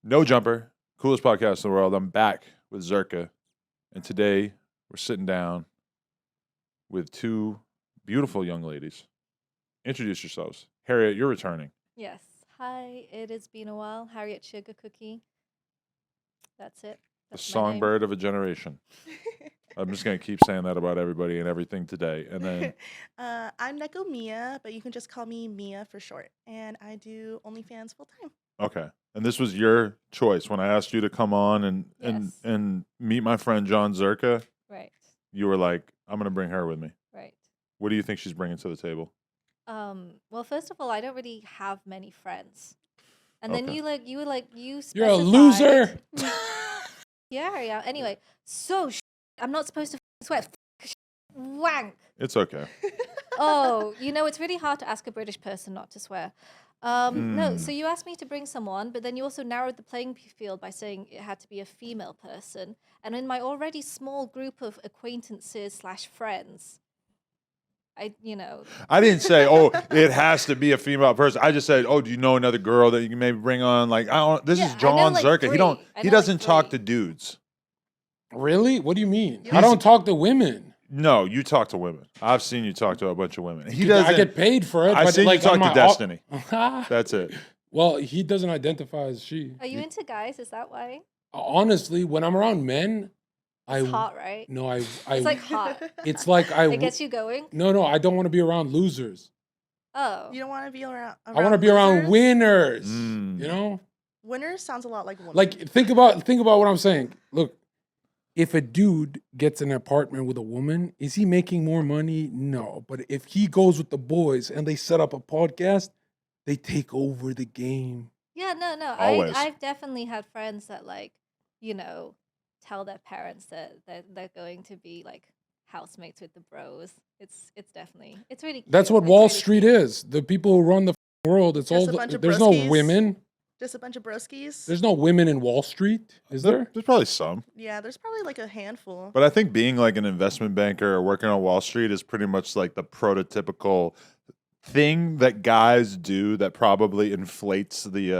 No Jumper, coolest podcast in the world. I'm back with Zherka, and today we're sitting down with two beautiful young ladies. Introduce yourselves. Harriet, you're returning. Yes. Hi, it has been a while. Harriet Sugar Cookie. That's it. The That's my name. songbird of a generation. I'm just going to keep saying that about everybody and everything today. And then I'm Miiya, but you can just call me Miiya for short. And I do OnlyFans full time. okay. And this was your choice when I asked you to come on and meet my friend John Zherka. Right. You were like, I'm going to bring her with me. Right. What do you think she's bringing to the table? Well, first of all, I don't really have many friends. And then Okay. you specified. You're a loser. Yeah. Anyway, so I'm not supposed to swear. Wank. It's okay. Oh, it's really hard to ask a British person not to swear. No, so you asked me to bring someone, but then you also narrowed the playing field by saying it had to be a female person. And in my already small group of acquaintances / friends, I didn't say, oh, it has to be a female person. I just said, oh, do you know another girl that you can maybe bring on? Like, this is John Zherka. He doesn't talk to dudes. Really? What do you mean? I don't talk to women. No, you talk to women. I've seen you talk to a bunch of women. He doesn't. I get paid for it. I but seen like you talk to Destiny. That's That's it. Well, he doesn't identify as she. Are you into guys? Is that why? Honestly, when I'm around men, It's hot, right? No, I. It's like hot. It's like It gets you going. No, I don't want to be around losers. Oh. You don't want to be around I want to be around winners. Mm. You know, Winners sounds a lot like women. like think about what I'm saying. Look, if a dude gets an apartment with a woman, is he making more money? No, but if he goes with the boys and they set up a podcast, they take over the game. Yeah, no. Always. I've definitely had friends that tell their parents that they're going to be like housemates with the bros. It's really cute. That's what It's Wall really Street cute. is. The people who run the world. It's Just all. a bunch of There's no broskies? women. Just a bunch of broskies. There's no women in Wall Street, is there? There's probably some. Yeah, there's probably like a handful. But I think being like an investment banker or working on Wall Street is pretty much like the prototypical thing that guys do that probably inflates the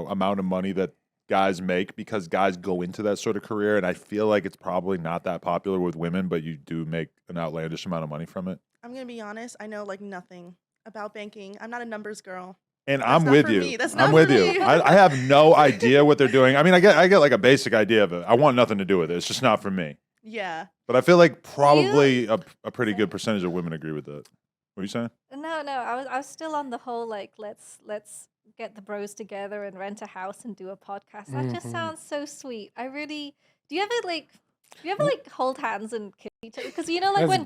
amount of money that guys make because guys go into that sort of career. And I feel like it's probably not that popular with women, but you do make an outlandish amount of money from it. I'm going to be honest. I know like nothing about banking. I'm not a numbers girl. And That's I'm not with for you. me. That's I'm not with for you. me. I have no idea what they're doing. I mean, I get like a basic idea of it. I want nothing to do with it. It's just not for me. Yeah. But I feel like probably a pretty good percentage of women agree with that. What are you saying? No. I was still on the whole like let's get the bros together and rent a house and do a podcast. That just sounds so sweet. I really. Do you ever hold hands and kiss each other? Because That's when.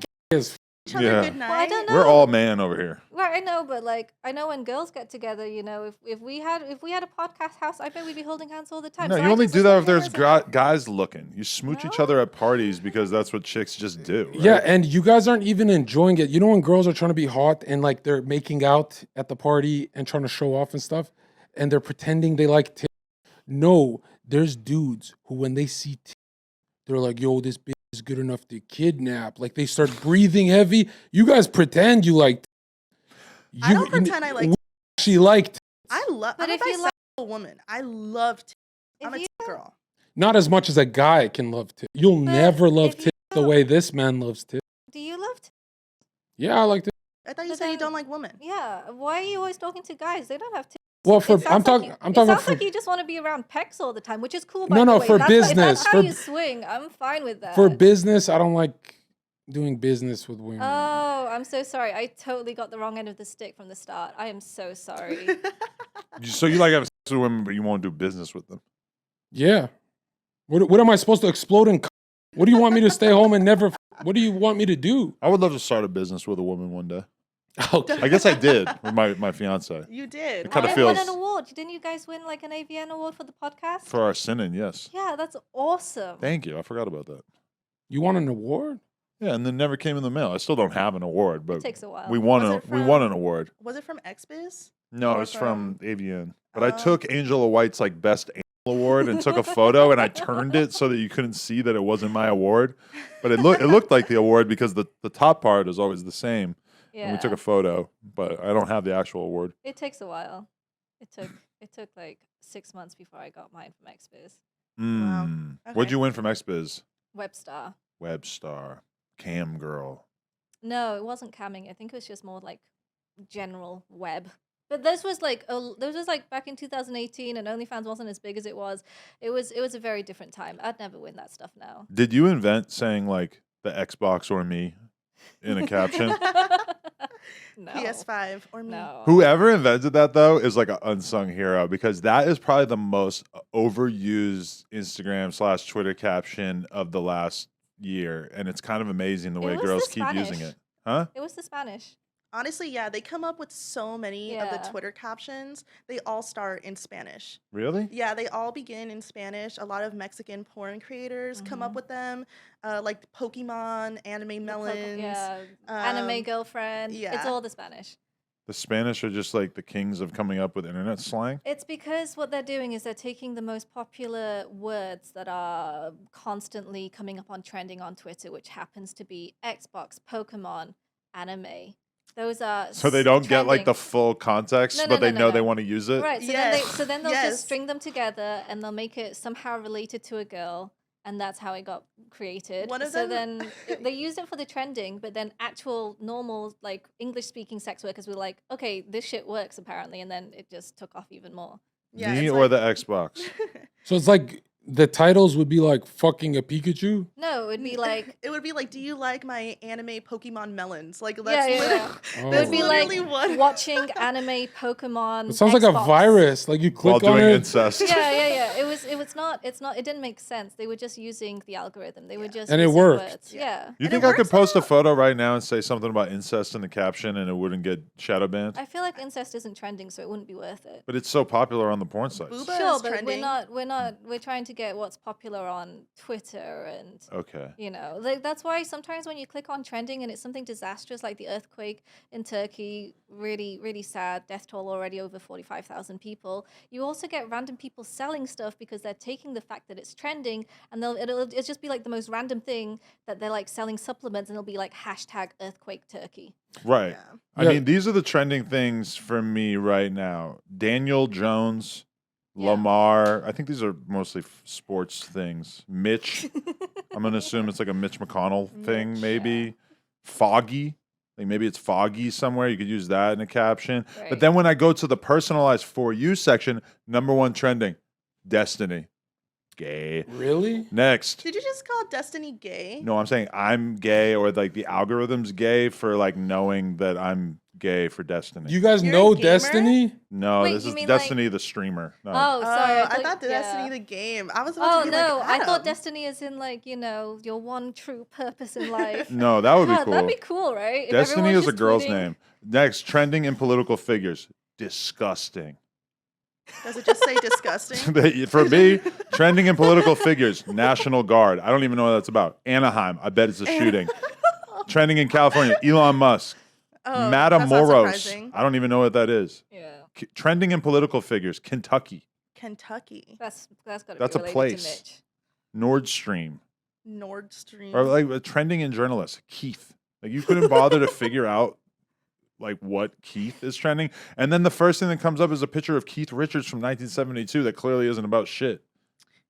Each other Yeah. good night. Well, I don't know. We're all man over here. Right, I know, but like I know when girls get together, if we had a podcast house, I bet we'd be holding hands all the time. No, So you I only just do that if assume there's there was guys looking. You smooch each other at parties because that's what chicks just do. Right? Yeah, and you guys aren't even enjoying it. You know when girls are trying to be hot and like they're making out at the party and trying to show off and stuff, and they're pretending they like tits. No, there's dudes who when they see tits, they're like, "Yo, this bitch is good enough to kidnap." Like they start breathing heavy. You guys pretend you like. Tits. I don't pretend I like we She liked. I love. But I'm a if you bisexual woman. I love tits. I'm a If you- tit girl. Not as much as a guy can love tits. You'll But never love if you tits the don't- way this man loves tits. Do you love? Yeah, I like tits. I thought you But said you then- don't like women. Yeah. Why are you always talking to guys? They don't have to. Well, It sounds I'm talking. Like I'm it talking sounds for like you just want to be around pecs all the time, which is cool. By No, the no, way. for If that's business, how for- you swing, I'm fine with that. for business. I don't like doing business with women. Oh, I'm so sorry. I totally got the wrong end of the stick from the start. I am so sorry. So you like having sex with women, but you won't do business with them. Yeah. What am I supposed to explode in? What do you want me to stay home and never? What do you want me to do? I would love to start a business with a woman one day. Okay. I guess I did with my fiance. You did. It kinda You feels- won an award. Didn't you guys win like an AVN award for the podcast? For our sinning, yes. Yeah, that's awesome. Thank you. I forgot about that. You want an award? Yeah, and then never came in the mail. I still don't have an award, but It takes a while. we won Was a it we from- won an award. Was it from XBiz? No, Or it's from AVN. But I Oh. took Angela White's like best anal award and took a photo and I turned it so that you couldn't see that it wasn't my award. But it looked like the award because the top part is always the same. Yeah. And we took a photo, but I don't have the actual award. It takes a while. It took like 6 months before I got mine from XBiz. What'd Okay. you win from XBiz? Webstar. Webstar. Cam girl. No, it wasn't camming. I think it was just more like general web. But this was like back in 2018, and OnlyFans wasn't as big as it was. It was a very different time. I'd never win that stuff now. Did you invent saying like the Xbox or me in a caption? No. PS5 or me. No. Whoever invented that though is like an unsung hero because that is probably the most overused Instagram / Twitter caption of the last year, and it's kind of amazing the way It was girls the keep using Spanish. it. Huh? It was the Spanish. Honestly, yeah, they come up with so many of the Yeah. Twitter captions. They all start in Spanish. Really? Yeah, they all begin in Spanish. A lot of Mexican porn creators come up with them, like Pokemon, anime melons. Yeah. Anime um, girlfriend. It's yeah. all the Spanish. The Spanish are just like the kings of coming up with internet slang. It's because what they're doing is they're taking the most popular words that are constantly coming up on trending on Twitter, which happens to be Xbox, Pokemon, anime. Those are So they don't get like trending. the full context, No, but they no, know no. they want to use it. Right. So Yes. then they'll Yes. just string them together and they'll make it somehow related to a girl, and that's how it got created. One of so them- then they used it for the trending, but then actual normal like English speaking sex workers were like, okay, this shit works apparently, and then it just took off even more. Yeah, Me it's or like- the Xbox? So it's like the titles would be like fucking a Pikachu. No, it would be like It would be like, do you like my anime Pokemon melons? Like, yeah, that's yeah, literally, yeah. Oh. It that's would be literally like what. watching anime Pokemon. It sounds like a Xbox. virus. Like you While click on doing it. incest. Yeah. It didn't make sense. They were just using the algorithm. They were just And it using worked. words. Yeah. You And think it I could works post a out. photo right now and say something about incest in the caption and it wouldn't get shadow banned? I feel like incest isn't trending, so it wouldn't be worth it. But it's so popular on the porn sites. Booba Sure, is but trending. we're trying to get what's popular on Twitter and Okay. like that's why sometimes when you click on trending and it's something disastrous like the earthquake in Turkey, really, really sad, death toll already over 45,000 people, you also get random people selling stuff because they're taking the fact that it's trending and it'll just be like the most random thing that they're like selling supplements and it'll be like hashtag earthquake Turkey. Right. Yeah. I Yeah. mean, these are the trending things for me right now. Daniel Jones, Yeah. Lamar. I think these are mostly sports things. Mitch. I'm going to assume it's like a Mitch McConnell thing, Mitch, maybe. Foggy. Like maybe it's Foggy somewhere. You could use that in a caption. But Right. then when I go to the personalized For You section, #1 trending, Destiny. Gay. Really? Next. Did you just call Destiny gay? No, I'm saying I'm gay or like the algorithm's gay for like knowing that I'm gay for Destiny. You guys You're a know gamer? Destiny? No, Wait, this you is mean, like- Destiny the streamer. No. Oh, sorry. I thought Destiny yeah. the game. I was about Oh to be no, like, I thought Adam. Destiny is in like, your one true purpose in life. No, that would be God, cool. that'd be cool, right? If Destiny everyone's is a just girl's tweeting- name. Next, trending in political figures. Disgusting. Does it just say disgusting? For me, trending in political figures. National Guard. I don't even know what that's about. Anaheim. I bet it's a shooting. Trending in California. Elon Musk. Oh, that's not Matamoros. surprising. I don't even know what that is. Yeah. Trending in political figures. Kentucky. Kentucky, That's got to That's a be related place. to Mitch. Nord Stream. Nord Stream. Or like trending in journalists. Keith. Like you couldn't bother to figure out like what Keith is trending. And then the first thing that comes up is a picture of Keith Richards from 1972 that clearly isn't about shit.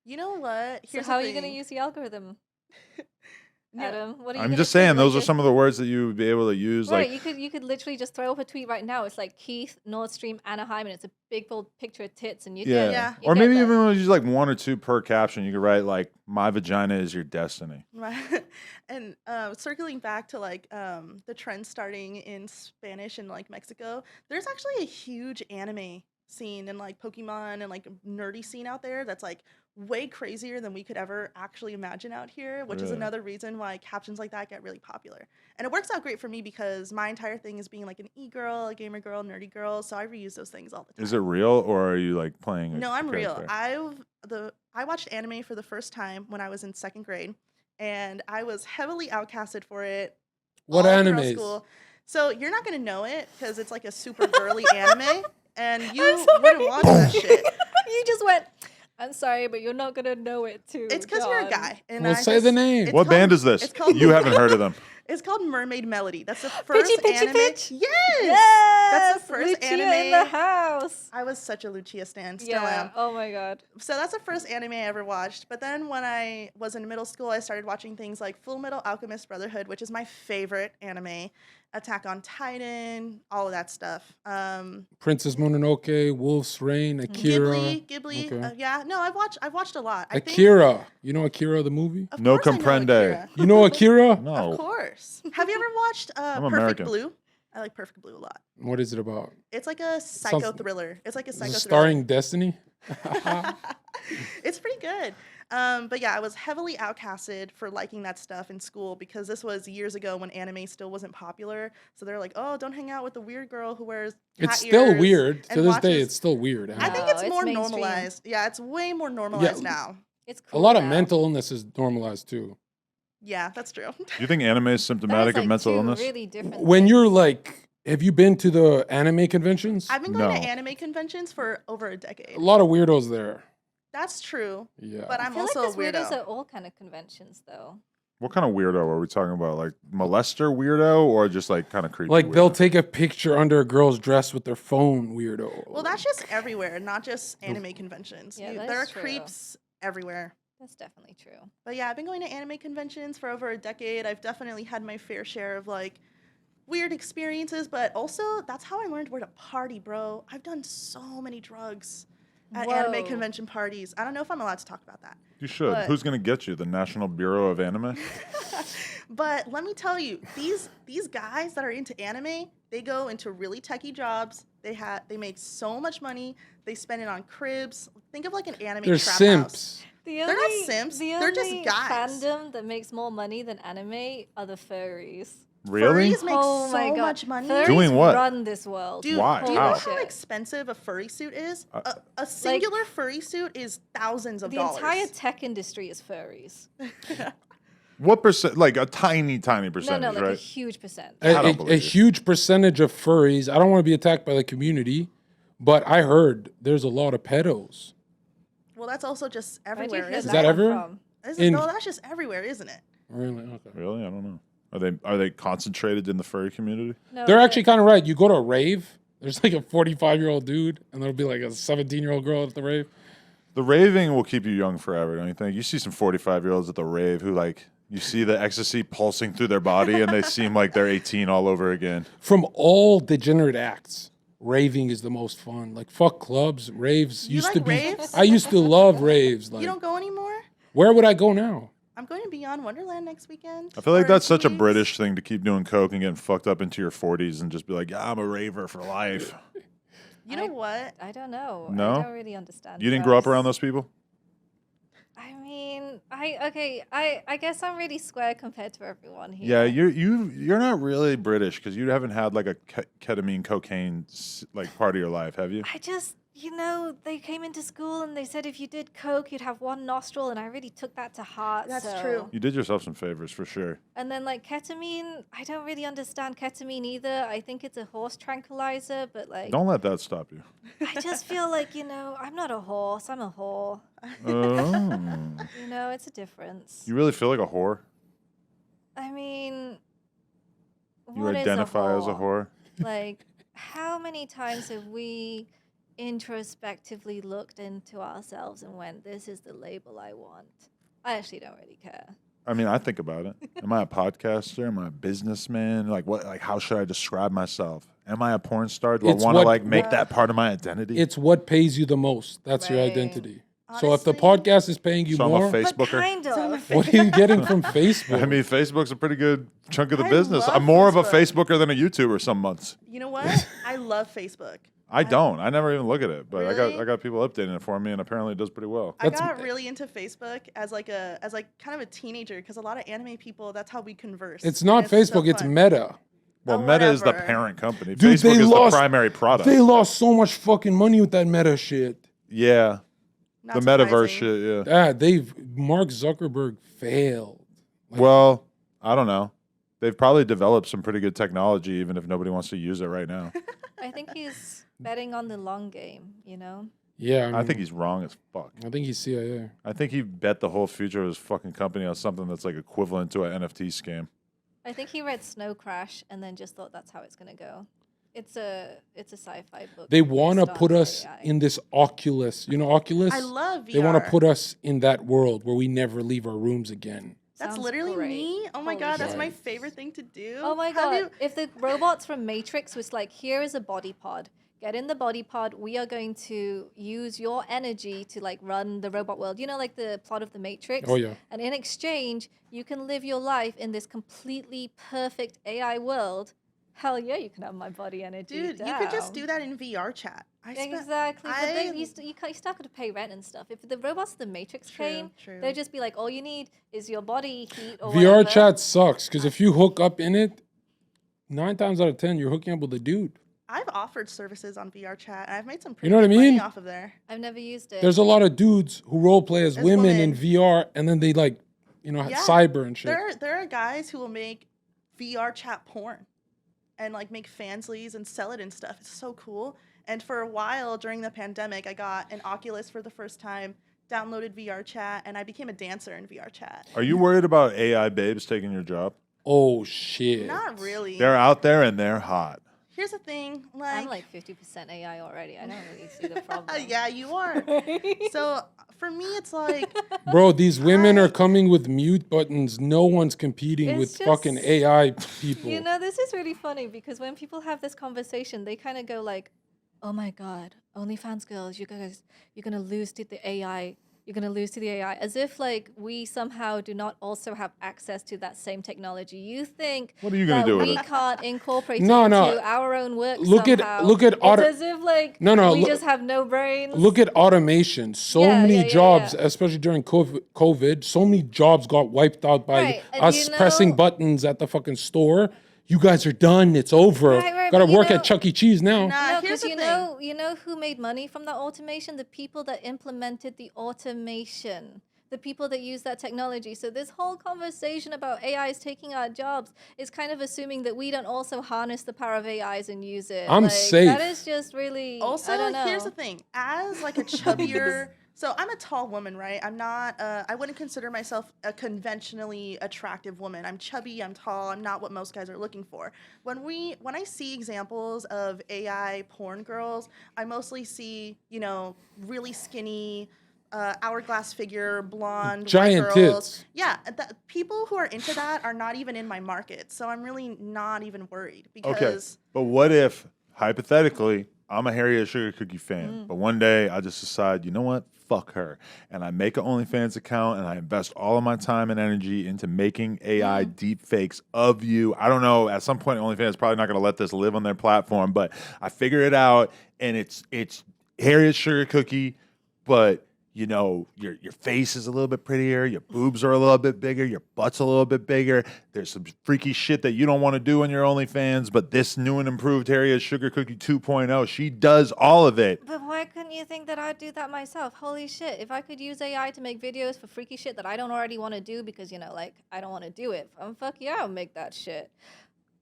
You know what? So how are you going to use the algorithm, No. Adam? What are you I'm gonna just tweet, saying those are just- some of the words that you would be able to use. Right, Like you could literally just throw up a tweet right now. It's like Keith, Nord Stream, Anaheim, and it's a big bold picture of tits, and you yeah. get Yeah. you Or get maybe that. even use like 1 or 2 per caption. You could write like my vagina is your destiny. And circling back to like the trend starting in Spanish and like Mexico, there's actually a huge anime scene and like Pokemon and like nerdy scene out there that's like way crazier than we could ever actually imagine out here, which is Really? another reason why captions like that get really popular. And it works out great for me because my entire thing is being like an e-girl, a gamer girl, nerdy girl, so I reuse those things all the time. Is it real or are you like playing? No, I'm real. character? I watched anime for the first time when I was in 2nd grade, and I was heavily outcasted for it. What all throughout animes? school. So you're not gonna know it because it's like a super girly anime, and you I'm sorry. wouldn't watch that shit. You just went. I'm sorry, but you're not gonna know it too. It's because you're a John." guy. And Well, I say the just- name. it's What band called- is this? it's called- You haven't heard of them. It's called Mermaid Melody. That's the first Pitchy anime. Pitch? Yes, that's the first Lucia anime. in the house. I was such a Lucia stan. Still Yeah. am. Oh my god. So that's the first anime I ever watched. But then when I was in middle school, I started watching things like Full Metal Alchemist Brotherhood, which is my favorite anime. Attack on Titan, all of that stuff. Princess Mononoke, Wolf's Rain, Akira. Ghibli. Okay. Yeah, no, I've watched a lot. I think, Akira. You know Akira, the movie? of No course I know comprende. Akira. You know Akira? No. Of course. Have you ever watched Perfect American. Blue? I like Perfect Blue a lot. What is it about? It's like a psycho Sounds- thriller. It's like a Is psycho it thriller. starring Destiny? It's pretty good. But yeah, I was heavily outcasted for liking that stuff in school because this was years ago when anime still wasn't popular. So they're like, "Oh, don't hang out with the weird girl who wears cat It's still ears weird. To and this day, watches-" it's still weird. I think No, it's it's more mainstream. normalized. Yeah, it's way more normalized now. It's A cool lot of now. mental illness is normalized too. Yeah, that's true. Do you think anime is That symptomatic is, of like, mental two illness? Really different. When things. you're like, have you been to the anime conventions? I've been going to No. anime conventions for over a decade. A lot of weirdos there. That's true. Yeah. But I I'm feel also like a there's weirdo. weirdos at all kind of conventions, though. What kind of weirdo are we talking about? Like molester weirdo or just like kind of creepy? Like they'll weirdo? take a picture under a girl's dress with their phone, weirdo. Well, that's just everywhere, not just anime conventions. Yeah, There that's are true. creeps everywhere. That's definitely true. But yeah, I've been going to anime conventions for over a decade. I've definitely had my fair share of like weird experiences, but also that's how I learned where to party, bro. I've done so many drugs at anime Whoa. convention parties. I don't know if I'm allowed to talk about that. You should. but- Who's gonna get you? The National Bureau of Anime? But let me tell you, these guys that are into anime, they go into really techie jobs. They make so much money. They spend it on cribs. Think of like an anime They're trap simps. house. The They're not simps, The they're just only guys. fandom that makes more money than anime are the furries. Really? Furries make Oh my so god. much money. Furries Doing what? run this world. Dude, Why? do you How? know Holy how shit. expensive a furry suit is? A singular furry suit is thousands of The dollars. entire tech industry is furries. What percent? Like a tiny No, percentage, like a right? huge percent. I don't A believe you. huge percentage of furries. I don't want to be attacked by the community, but I heard there's a lot of pedos. Well, that's also just Where'd you everywhere, hear isn't that it? one everywhere? from? in- No, that's just everywhere, isn't it? Really? Okay. Really? I don't know. Are they concentrated in the furry community? No, They're but- actually kind of right. You go to a rave, there's like a 45-year-old dude, and there'll be like a 17-year-old girl at the rave. The raving will keep you young forever, don't you think? You see some 45-year-olds at the rave who like you see the ecstasy pulsing through their body and they seem like they're 18 all over again. From all degenerate acts, raving is the most fun. Like fuck clubs, raves You used like to be. raves? I used to love raves. Like, You don't go anymore? where would I go now? I'm going to Beyond Wonderland next weekend. I feel like or in that's 2 such a weeks. British thing to keep doing coke and getting fucked up into your 40s and just be like, yeah, I'm a raver for life. You know what? I don't know. No? I don't really understand. You didn't grow up drugs. around those people? I mean, I guess I'm really square compared to everyone here. Yeah, you're not really British because you haven't had like a ketamine cocaine like part of your life, have you? I just, they came into school and they said if you did coke, you'd have one nostril, and I really took that to heart. That's so- true. You did yourself some favors for sure. And then like ketamine, I don't really understand ketamine either. I think it's a horse tranquilizer, but like, Don't let that stop you. I just feel like, I'm not a horse, I'm a whore. Oh. It's a difference. You really feel like a whore? I mean, You what is identify as a whore? Like, how many times have we introspectively looked into ourselves and went, this is the label I want? I actually don't really care. I mean, I think about it. Am I a podcaster? Am I a businessman? Like what? Like how should I describe myself? Am I a porn star? Do It's I want to what- like make that part of my identity? It's what pays you the most. That's your Right. identity. So if the Honestly- podcast is paying you So I'm a more, But Facebooker. kind of. what are you getting from Facebook? I mean, Facebook's a pretty good chunk of the I business. love I'm more of a Facebook. Facebooker than a YouTuber some months. You know what? I love Facebook. I don't. I never even look at it, but Really? I got people updating it for me, and apparently it does pretty well. I That's- got really into Facebook as kind of a teenager because a lot of anime people, that's how we converse. It's not and so Facebook, it's fun. Meta. Well, Oh, Meta is the whatever. parent company. Dude, Facebook they is lost- the primary product. They lost so much fucking money with that Meta shit. Yeah, Not the metaverse surprising. shit. Yeah. Mark Zuckerberg failed. Well, I don't know. They've probably developed some pretty good technology, even if nobody wants to use it right now. I think he's betting on the long game, Yeah, I think he's wrong as fuck. I think he's CIA. I think he bet the whole future of his fucking company on something that's like equivalent to an NFT scam. I think he read Snow Crash and then just thought that's how it's gonna go. It's a sci-fi book. They want to based put on us AI. in this Oculus. You know Oculus? I love VR. They want to put us in that world where we never leave our rooms again. That's Sounds literally great. me. Oh my Holy god, that's shit. my favorite thing to do. Oh my Have god! you- If the robots from Matrix was like, here is a body pod. Get in the body pod. We are going to use your energy to like run the robot world. You know, like the plot of the Matrix. Oh, yeah. And in exchange, you can live your life in this completely perfect AI world. Hell yeah, you can have my body energy. Dude, you could just do that in VR chat. Exactly, but then you still got to pay rent and stuff. If the robots of the Matrix True, came, true. they'd just be like, all you need is your body heat or VR whatever. chat sucks because if you hook up in it, 9 times out of 10, you're hooking up with a dude. I've offered services on VR chat, and I've made some pretty You know what I good money mean? off of there. I've never used it. There's a lot of dudes who role play as As women in women. VR and then they like, Yeah. cyber and shit. There are guys who will make VR chat porn and like make fansleys and sell it and stuff. It's so cool. And for a while during the pandemic, I got an Oculus for the first time, downloaded VR chat, and I became a dancer in VR chat. Are you worried about AI babes taking your job? Oh shit. Not really. They're out there and they're hot. Here's the thing, I'm like 50% AI already. I don't really see the problem. yeah, you are. So for me, it's like, Bro, these women are coming with mute buttons. No one's competing It's with just- fucking AI people. You know, this is really funny because when people have this conversation, they kind of go like, "Oh my god, OnlyFans girls, you're gonna lose to the AI. You're gonna lose to the AI," as if like we somehow do not also have access to that same technology. You think What are you gonna that do with we it? can't incorporate No, it no. into our own work Look at- somehow? look at it's auto- as if like No, no, we look- just have no brains. Look at automation. So Yeah, many yeah, yeah, jobs, yeah. especially during COVID, so many jobs got wiped out by Right, and us you pressing know- buttons at the fucking store. You guys are done. It's over. Right, Gotta but you work know- at Chuck E. Cheese now. nah, No, here's because the you thing. know who made money from that automation? The people that implemented the automation, the people that use that technology. So this whole conversation about AIs taking our jobs is kind of assuming that we don't also harness the power of AIs and use it. I'm That safe. is just really. Also, I don't know. here's the thing. As like a chubbier, so I'm a tall woman, right? I'm not. I wouldn't consider myself a conventionally attractive woman. I'm chubby. I'm tall. I'm not what most guys are looking for. When I see examples of AI porn girls, I mostly see really skinny. Hourglass figure, blonde, Giant white girls. tits. Yeah, people who are into that are not even in my market, so I'm really not even worried because. Okay. But what if, hypothetically, I'm a Harriet Sugar Cookie fan, but one day I just decide, you know what? Fuck her. And I make an OnlyFans account and I invest all of my time and energy into making AI deep fakes of you. I don't know. At some point, OnlyFans is probably not going to let this live on their platform, but I figure it out and it's Harriet Sugar Cookie, but your face is a little bit prettier, your boobs are a little bit bigger, your butt's a little bit bigger. There's some freaky shit that you don't want to do on your OnlyFans, but this new and improved Harriet Sugar Cookie 2.0, she does all of it. But why couldn't you think that I'd do that myself? Holy shit. If I could use AI to make videos for freaky shit that I don't already want to do because, I don't want to do it. Fuck yeah, I'll make that shit.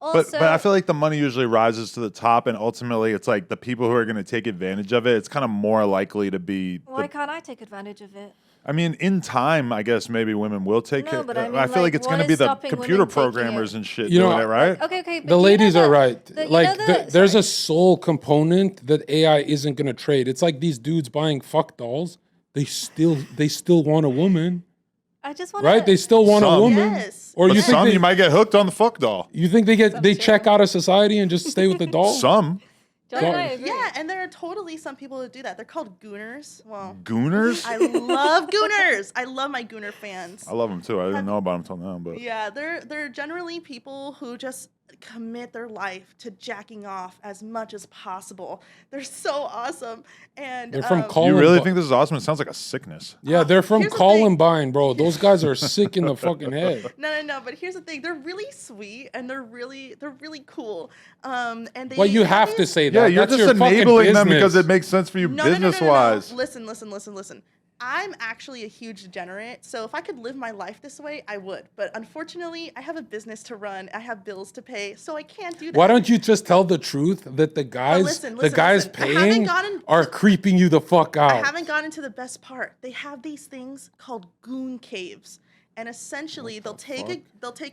Also, But I feel like the money usually rises to the top, and ultimately it's like the people who are going to take advantage of it, it's kind of more likely to be. why can't I take advantage of it? I mean, in time, I guess maybe women will take No, it. but I mean, I feel like like, it's going what to be is the stopping computer women taking programmers it? and shit You know, doing it, right? Okay. But The you know ladies are that- right. the- you Like, know that- there's a sorry. soul component that AI isn't gonna trade. It's like these dudes buying fuck dolls. They still want a woman, I just want right? They still want a Some. woman. Yes. Or But you think some they, you might get hooked on the fuck doll. you think they check out of society and just stay with the doll? Some John and I agree. Yeah, and there are totally some people who do that. They're called Gooners. Well, Gooners. I love Gooners. I love my Gooner fans. I love them too. I didn't know about them till now, but Yeah, they're generally people who just commit their life to jacking off as much as possible. They're so awesome, and They're from you Columbine. really think this is awesome? It sounds like a sickness. Yeah, they're from Here's the thing. Columbine, bro. Those guys are sick in the fucking head. No. But here's the thing: they're really sweet and they're really cool. And they. Well, you have to these- say that. Yeah, you're That's just your fucking enabling them because business. it makes sense for you No, business wise. Listen. I'm actually a huge degenerate, so if I could live my life this way, I would. But unfortunately, I have a business to run, I have bills to pay, so I can't do that. Why don't you just tell the truth that the guys, listen, the guys listen. I haven't paying gotten- are creeping you the fuck I out? haven't gotten to the best part. They have these things called goon caves. and essentially they'll take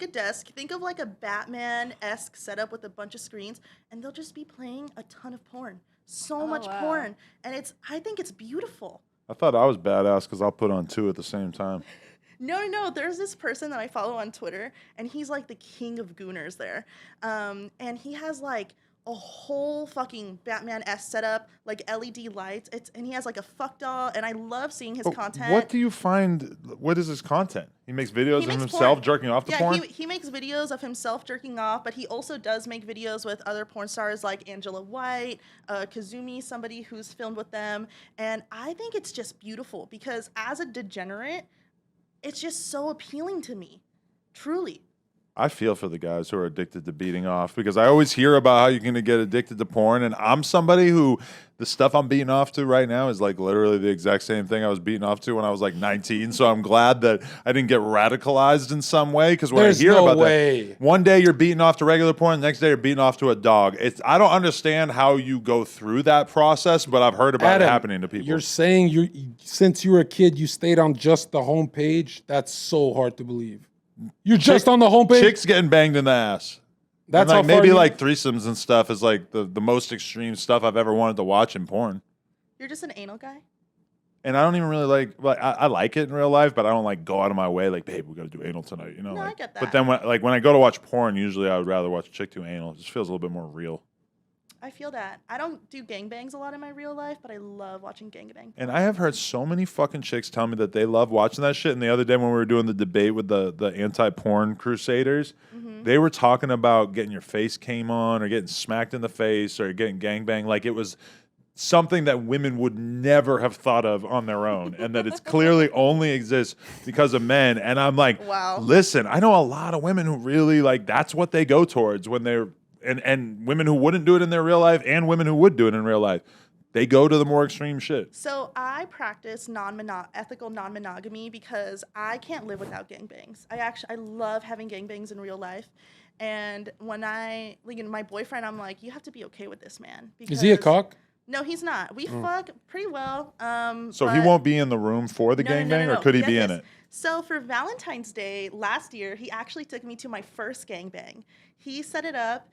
a desk. Think of like a Batman-esque setup with a bunch of screens, and they'll just be playing a ton of porn. So much porn, and I think it's beautiful. I thought I was badass because I'll put on 2 at the same time. No. There's this person that I follow on Twitter, and he's like the king of Gooners there. And he has like a whole fucking Batman-esque setup, like LED lights. And he has like a fuck doll, and I love seeing his content. What do you find? What is his content? He makes videos of himself porn. jerking off to porn? He makes videos of himself jerking off, but he also does make videos with other porn stars like Angela White, Kazumi, somebody who's filmed with them. And I think it's just beautiful because as a degenerate, it's just so appealing to me, truly. I feel for the guys who are addicted to beating off because I always hear about how you're going to get addicted to porn. And I'm somebody who the stuff I'm beating off to right now is like literally the exact same thing I was beating off to when I was like 19. So I'm glad that I didn't get radicalized in some way because when I hear about that, one day you're beating off to regular porn, the next day you're beating off to a dog. I don't understand how you go through that process, but I've heard about it happening to people. You're saying since you were a kid, you stayed on just the homepage? That's so hard to believe. You're just on the homepage? Chicks getting banged in the ass. That's and like how far maybe like threesomes and stuff is like the most extreme stuff I've ever wanted to watch in porn. You're just an anal guy? And I don't even really like I like it in real life, but I don't like go out of my way like, babe, we got to do anal tonight. You know, no, like, I get that. But then when I go to watch porn, usually I would rather watch a chick do anal. It just feels a little bit more real. I feel that. I don't do gangbangs a lot in my real life, but I love watching gangbang. And I have heard so many fucking chicks tell me that they love watching that shit. And the other day when we were doing the debate with the anti-porn crusaders, they were talking about getting your face came on or getting smacked in the face or getting gangbang. Like it was something that women would never have thought of on their own. And that it's clearly only exists because of men. And I'm like, wow. Listen, I know a lot of women who really like that's what they go towards when they're and women who wouldn't do it in their real life and women who would do it in real life. They go to the more extreme shit. So I practice ethical non-monogamy because I can't live without gangbangs. I love having gangbangs in real life. And when my boyfriend, I'm like, you have to be okay with this, man. Is he a cock? No, he's not. We fuck pretty well. So he won't be in the room for the gangbang, or could he be in it? So for Valentine's Day last year, he actually took me to my first gangbang. He set it up.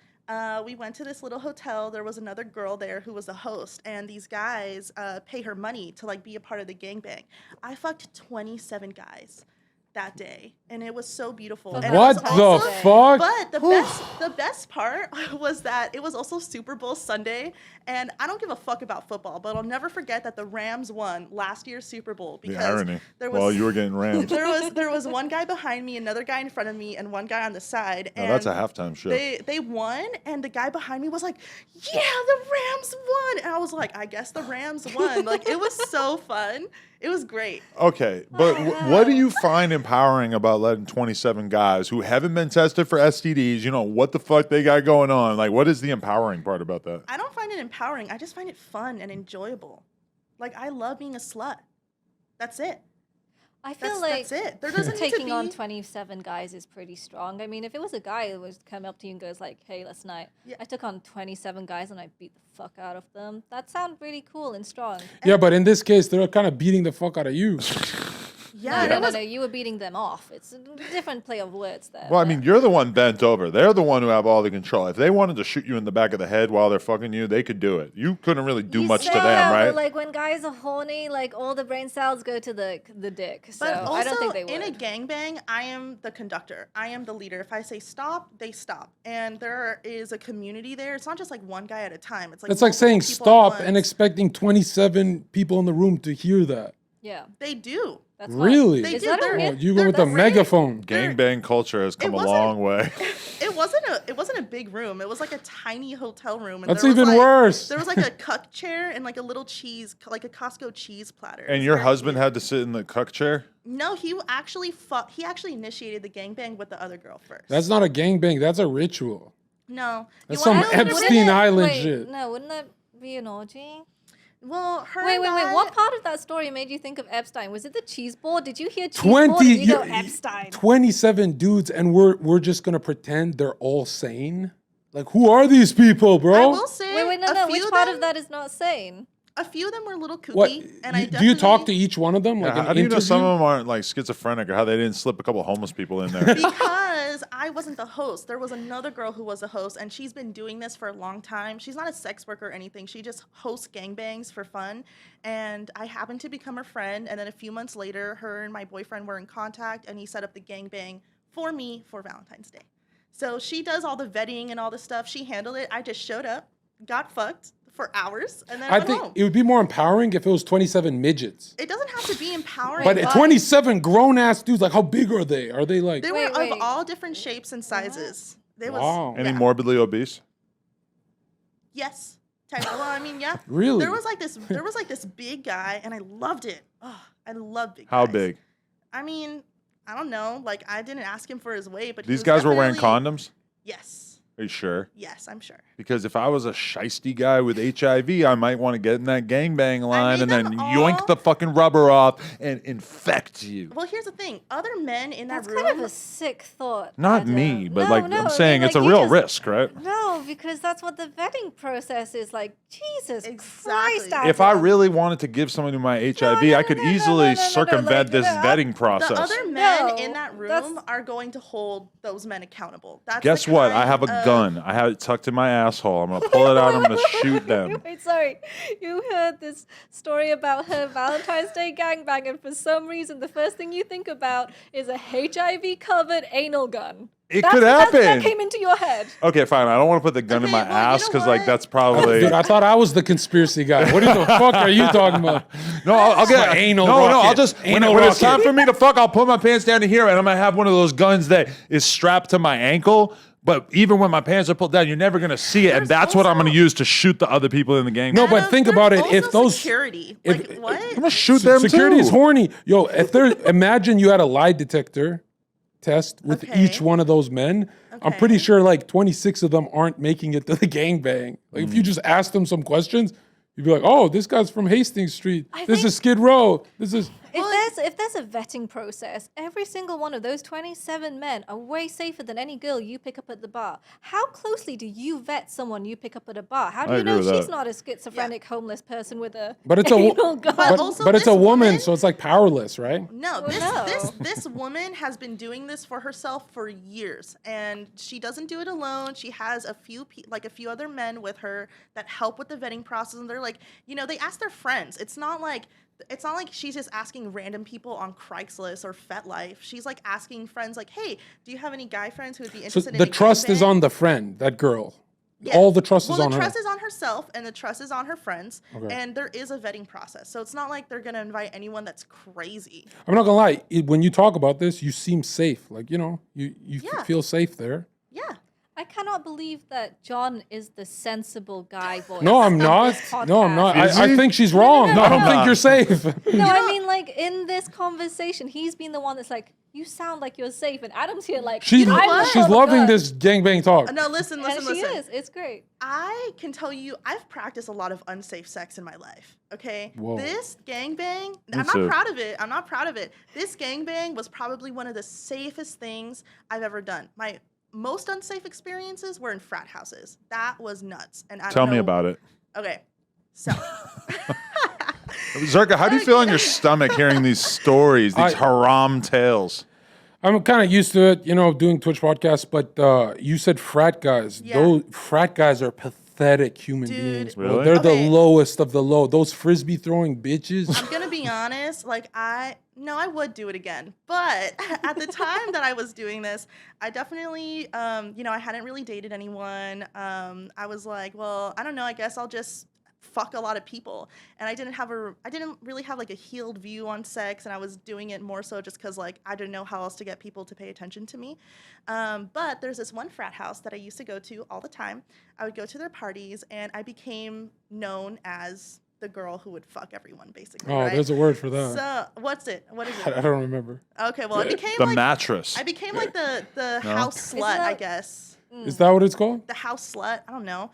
We went to this little hotel. There was another girl there who was the host, and these guys pay her money to like be a part of the gangbang. I fucked 27 guys that day, and it was so beautiful. And what the fuck? But the best part was that it was also Super Bowl Sunday, and I don't give a fuck about football, but I'll never forget that the Rams won last year's Super Bowl because the irony. While you were getting rammed. there was one guy behind me, another guy in front of me, and one guy on the side. Now that's a halftime show. They won, and the guy behind me was like, "Yeah, the Rams won," and I was like, "I guess the Rams won." Like it was so fun. It was great. Okay, but what do you find empowering about letting 27 guys who haven't been tested for STDs, you know, what the fuck they got going on? Like, what is the empowering part about that? I don't find it empowering. I just find it fun and enjoyable. Like, I love being a slut. That's it. I feel like that's it. There doesn't need to taking be... on 27 guys is pretty strong. I mean, if it was a guy who was come up to you and goes like, "Hey, last night I took on 27 guys and I beat the fuck out of them," that sounds really cool and strong. Yeah, but in this case, they're kind of beating the fuck out of you. Yeah, no, you were beating them off. It's a different play of words there. Well, I mean, you're the one bent over. They're the one who have all the control. If they wanted to shoot you in the back of the head while they're fucking you, they could do it. You couldn't really do much to them, right? But like when guys are horny, like all the brain cells go to the dick. So But also, I don't think they would. in a gangbang, I am the conductor. I am the leader. If I say stop, they stop. And there is a community there. It's not just like one guy at a time. It's like It's like saying people at stop once. and expecting 27 people in the room to hear that. Yeah, They do. that's Really? They Is do. that a They're- myth? You go they're with the great. megaphone. Gangbang culture has come a wasn't- long way. It wasn't a big room. It was like a tiny hotel room. And That's there was even like, worse. There was like a cuck chair and like a little cheese, like a Costco cheese platter. It And was your very husband cute. had to sit in the cuck chair? No, he actually initiated the gangbang with the other girl first. That's not a gangbang. That's a ritual. No. That's You wanna some know the Epstein difference? Island wait, shit. No, wouldn't that be an orgy? Well, her Wait. and I- What part of that story made you think of Epstein? Was it the cheese board? Did you hear cheese board? 20 And you go you- Epstein. 27 dudes, and we're just gonna pretend they're all sane. Like, who are these people, bro? I will say Wait, no. a Which few part them, of that is not sane? A few of them were a little What? kooky, and I Do you talk to definitely- each one of them? Like Yeah, an how do you know some interview? of them aren't like schizophrenic, or how they didn't slip a couple homeless people in there? because I wasn't the host. There was another girl who was a host, and she's been doing this for a long time. She's not a sex worker or anything. She just hosts gangbangs for fun. And I happened to become her friend. And then a few months later, her and my boyfriend were in contact, and he set up the gangbang for me for Valentine's Day. So she does all the vetting and all the stuff. She handled it. I just showed up, got fucked for hours, and then I went think home. it would be more empowering if it was 27 midgets. It doesn't have to be empowering. But 27 grown ass dudes, like how big are they? Are they like? They Wait, were wait. of all different shapes and sizes. They Wow. was Any yeah. morbidly obese? Yes. Well, I mean, yeah. Really? There was like this big guy, and I loved it. Oh, I love big. How guys. big? I mean, I don't know. Like, I didn't ask him for his weight, but he These was guys were wearing definitely- condoms? Yes. Are you sure? Yes, I'm sure. Because if I was a shisty guy with HIV, I might want to get in that gangbang line made and then them yoink all- the fucking rubber off and infect you. Well, here's the thing. Other men in that That's room. kind of a sick thought. Not Adam. me, but No, like no, I'm I saying, mean, it's a like, you real just- risk, right? No, because that's what the vetting process is like. Jesus Exactly. Christ, If I Adam. really wanted to give someone my HIV, I could easily circumvent like, this no, vetting process. the other men No, in that room that's- are going to hold those men accountable. That's Guess the what? I kind have a of- gun. I have it tucked in my asshole. I'm gonna pull it out. I'm gonna shoot them. Wait, sorry. You heard this story about her Valentine's Day gangbang, and for some reason, the first thing you think about is a HIV-covered anal gun. It That's could That happen. came into your head. Okay, fine. I don't want to put the gun in Okay, my well, you ass know because, like, what? that's probably. Dude, I thought I was the conspiracy guy. What the fuck are you talking about? No, I'll get My anal no. I'll rocket. just when Anal it's time rocket. for me to fuck, I'll put my pants down to here, and I'm gonna have one of those guns that is strapped to my ankle. But even when my pants are pulled down, you're never gonna see it, and There's that's what I'm also- gonna use to shoot the other people in the gang. No, but Adam, think there's about it. also If those security, if- like what? I'm gonna shoot them security too. is horny, yo. If there, imagine you had a lie detector test with Okay. each one of those men. I'm pretty Okay. sure like 26 of them aren't making it to the gangbang. Like if you just ask them some questions, you'd be like, "Oh, this guy's from Hastings Street. I This think- is Skid Row. This is." If there's a vetting process, every single one of those 27 men are way safer than any girl you pick up at the bar. How closely do you vet someone you pick up at a bar? How do I you know agree with she's that. not a schizophrenic homeless person with a But it's a anal gun? But also but it's a this woman, woman- so it's like powerless, right? No, Well, this, no. this this woman has been doing this for herself for years, and she doesn't do it alone. She has a few a few other men with her that help with the vetting process, and they're like, they ask their friends. It's not like she's just asking random people on Craigslist or FetLife. She's like asking friends, like, "Hey, do you have any guy friends who would be So interested in the a trust is gangbang?" on the friend, that girl. Yeah. All the trust Well, is on the her. trust is on herself, and the trust is on her friends, Okay. and there is a vetting process. So it's not like they're gonna invite anyone that's crazy. I'm not gonna lie. When you talk about this, you seem safe. Like you Yeah. feel safe there. Yeah. I cannot believe that John is the sensible guy voice. No, I'm in not. this No, I'm not. podcast. Is I he? think she's wrong. no, I don't no. think you're safe. No, I mean, like, in this conversation, he's been the one that's like, you sound like you're safe. And Adam's here like, She's I'm what? the she's one loving good. this gangbang talk. No, listen. And she Listen. is. It's great. I can tell you, I've practiced a lot of unsafe sex in my life. Okay, Whoa. this gangbang, Me I'm too. not proud of it. I'm not proud of it. This gangbang was probably one of the safest things I've ever done. My most unsafe experiences were in frat houses. That was nuts. And I Tell don't me know- about it. Okay, so Zherka, how do you feel in your stomach hearing these stories, these haram tales? I'm kind of used to it, doing Twitch podcasts. But you said frat guys. Yeah. Those frat guys are pathetic human Dude. beings, bro. Really? They're Okay. the lowest of the low. Those frisbee throwing bitches. I'm gonna be honest. Like I would do it again. But at the time that I was doing this, I definitely, I hadn't really dated anyone. I was like, well, I don't know. I guess I'll just fuck a lot of people. And I didn't really have like a healed view on sex, and I was doing it more so just because like I didn't know how else to get people to pay attention to me. But there's this one frat house that I used to go to all the time. I would go to their parties, and I became known as the girl who would fuck everyone, basically. Oh, right? there's a word for that. So what's it? What is I it? don't remember. Okay, well, it became The like mattress. I became like the No? house Isn't slut, I that- guess. Is that what it's called? The house slut. I don't know.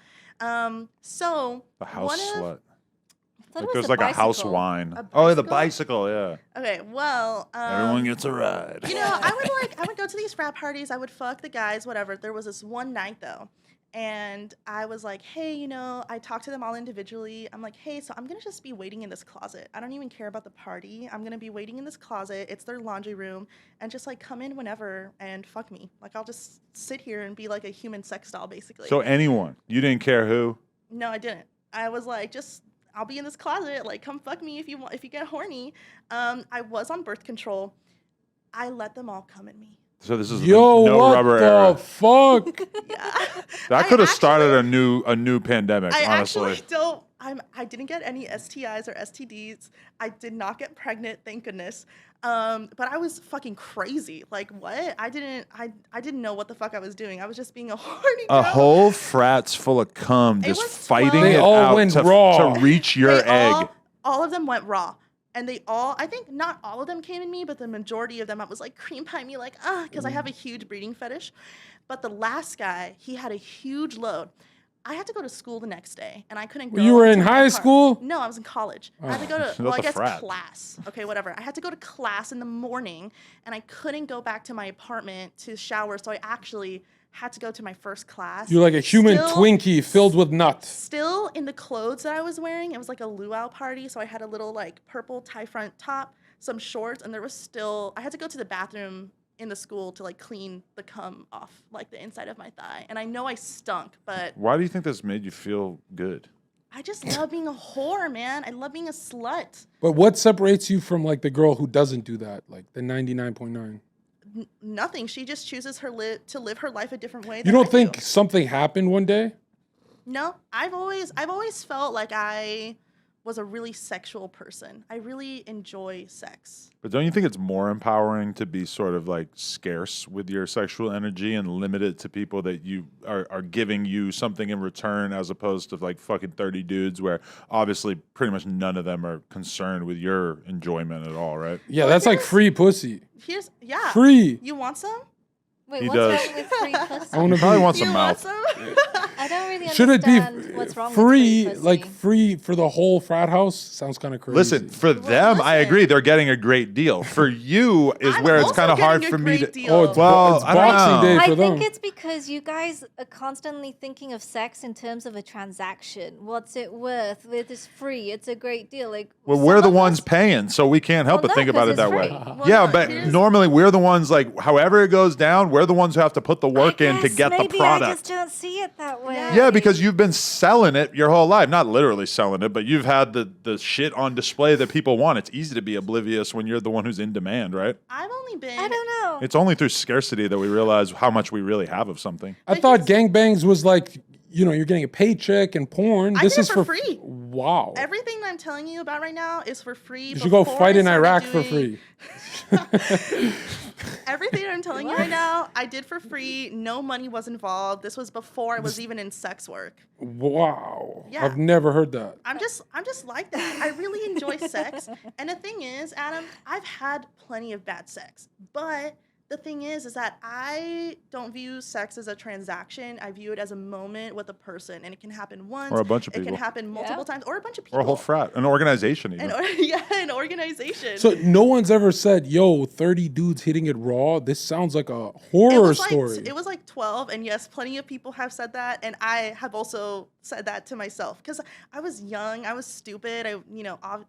So The house one of- slut. I thought Like it there's was like a house bicycle. wine. A Oh, yeah, the bicycle? bicycle, yeah. Okay, well, Everyone gets a ride. I would go to these frat parties. I would fuck the guys, whatever. There was this one night though, And I was like, hey, you know, I talked to them all individually. I'm like, hey, so I'm going to just be waiting in this closet. I don't even care about the party. I'm going to be waiting in this closet. It's their laundry room. And just like come in whenever and fuck me. Like I'll just sit here and be like a human sex doll, basically. So anyone, you didn't care who? No, I didn't. I was like, just I'll be in this closet. Like come fuck me if you want, if you get horny. I was on birth control. I let them all come at me. So this is Yo, the no what rubber the era. fuck? Yeah. That could have started a new pandemic, I honestly. actually don't. I didn't get any STIs or STDs. I did not get pregnant, thank goodness. But I was fucking crazy. Like what? I didn't know what the fuck I was doing. I was just being a horny girl. A whole frat's full of cum, just was fighting 12. it They all out went to, raw. to reach your They egg. all of them went raw. And they all, I think not all of them came in me, but the majority of them, I was like cream pie me, like, because I have a huge breeding fetish. But the last guy, he had a huge load. I had to go to school the next day, and I couldn't go. You were in to my high car. school? No, I was in college. I had to go to, That's I a guess frat. class. Okay, whatever. I had to go to class in the morning, and I couldn't go back to my apartment to shower, so I actually had to go to my first class. You're like a human Still- Twinkie filled with nuts. Still in the clothes that I was wearing. It was like a luau party, so I had a little like purple tie front top, some shorts, and there was still, I had to go to the bathroom in the school to like clean the cum off like the inside of my thigh. And I know I stunk, but Why do you think this made you feel good? I just love being a whore, man. I love being a slut. But what separates you from like the girl who doesn't do that, like the 99.9? Nothing. She just chooses to live her life a different way. You than don't I think do. something happened one day? No, I've always felt like I was a really sexual person. I really enjoy sex. But don't you think it's more empowering to be sort of like scarce with your sexual energy and limit it to people that you are giving you something in return, as opposed to like fucking 30 dudes where obviously pretty much none of them are concerned with your enjoyment at all, right? Yeah, Well, that's like here's- free pussy. Yeah. Free. You want some? Wait, He what's does. wrong with free pussy? I want to Probably be. wants You some want mouth. some? I don't really Should it understand be what's wrong free, with free like pussy. free for the whole frat house? Sounds kind of crazy. Listen, for them, I listen. agree. They're getting a great deal. For you is I'm where it's also kind of hard getting a for me to. great deal. Oh, it's, Well, it's I don't Boxing know. Day I for them. think it's because you guys are constantly thinking of sex in terms of a transaction. What's it worth? It is free. It's a great deal. Like, Well, some we're the of ones us- paying, so we can't help Well, but no, think about 'cause it it's that way. free. Well, Yeah, no, but here's- normally we're the ones like, however it goes down, we're the ones who have to put the work I in to guess get the maybe product. I just don't see it that way. Yeah, because you've been selling it your whole life. Not literally selling it, but you've had the shit on display that people want. It's easy to be oblivious when you're the one who's in demand, right? I've only been. I don't know. It's only through scarcity that we realize how much we really have of something. I But thought gangbangs was like, you know, you're getting a paycheck and porn. I This did is it for free. Wow. Everything I'm telling you about right now is for free. You should go Before fight I in started Iraq for doing- free. Everything I'm telling you right now, I did for free. No money was involved. This was before I was even in sex work. Wow. Yeah. I've never heard that. I'm just like that. I really enjoy sex. And the thing is, Adam, I've had plenty of bad sex. But the thing is that I don't view sex as a transaction. I view it as a moment with a person. And it can happen once. Or a bunch of It people. can happen multiple times. Or a bunch of people. Or a whole frat, an organization even. An organization. So no one's ever said, yo, 30 dudes hitting it raw. This sounds like a horror story. It was like 12, and yes, plenty of people have said that, and I have also said that to myself because I was young, I was stupid.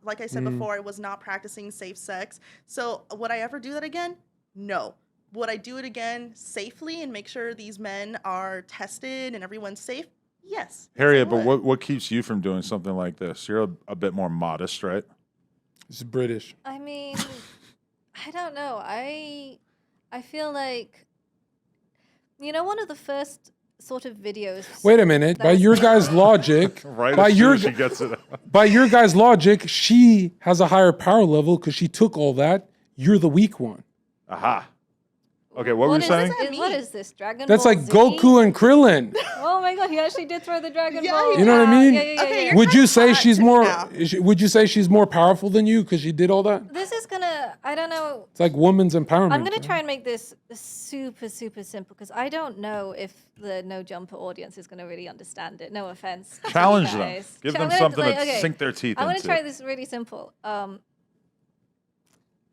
Like I said before, I was not practicing safe sex. So would I ever do that again? No. Would I do it again safely and make sure these men are tested and everyone's safe? Yes. Harriet, Yes, I but would. what keeps you from doing something like this? You're a bit more modest, right? It's British. I mean, I don't know. I feel like, one of the first sort of videos. Wait a minute. that By was your made- guys' logic, Right by as soon your as she gets it. by your guys' logic, she has a higher power level because she took all that. You're the weak one. Aha. Okay, what were you is saying? this- What is this? Dragon That's Ball like Z? Goku and Krillin. Oh my god, he actually did throw the Dragon Yeah, Ball. he You know what I mean? Okay, you're Would you kinda say hot she's to me more? now. Would you say she's more powerful than you because she did all that? This is gonna, I don't know. It's like women's empowerment. I'm gonna man. try and make this super, super simple because I don't know if the no jumper audience is gonna really understand it. No offense. to you Challenge them. guys. Give I'm them gonna, something like, to okay, sink their teeth I'm gonna into. try this really simple.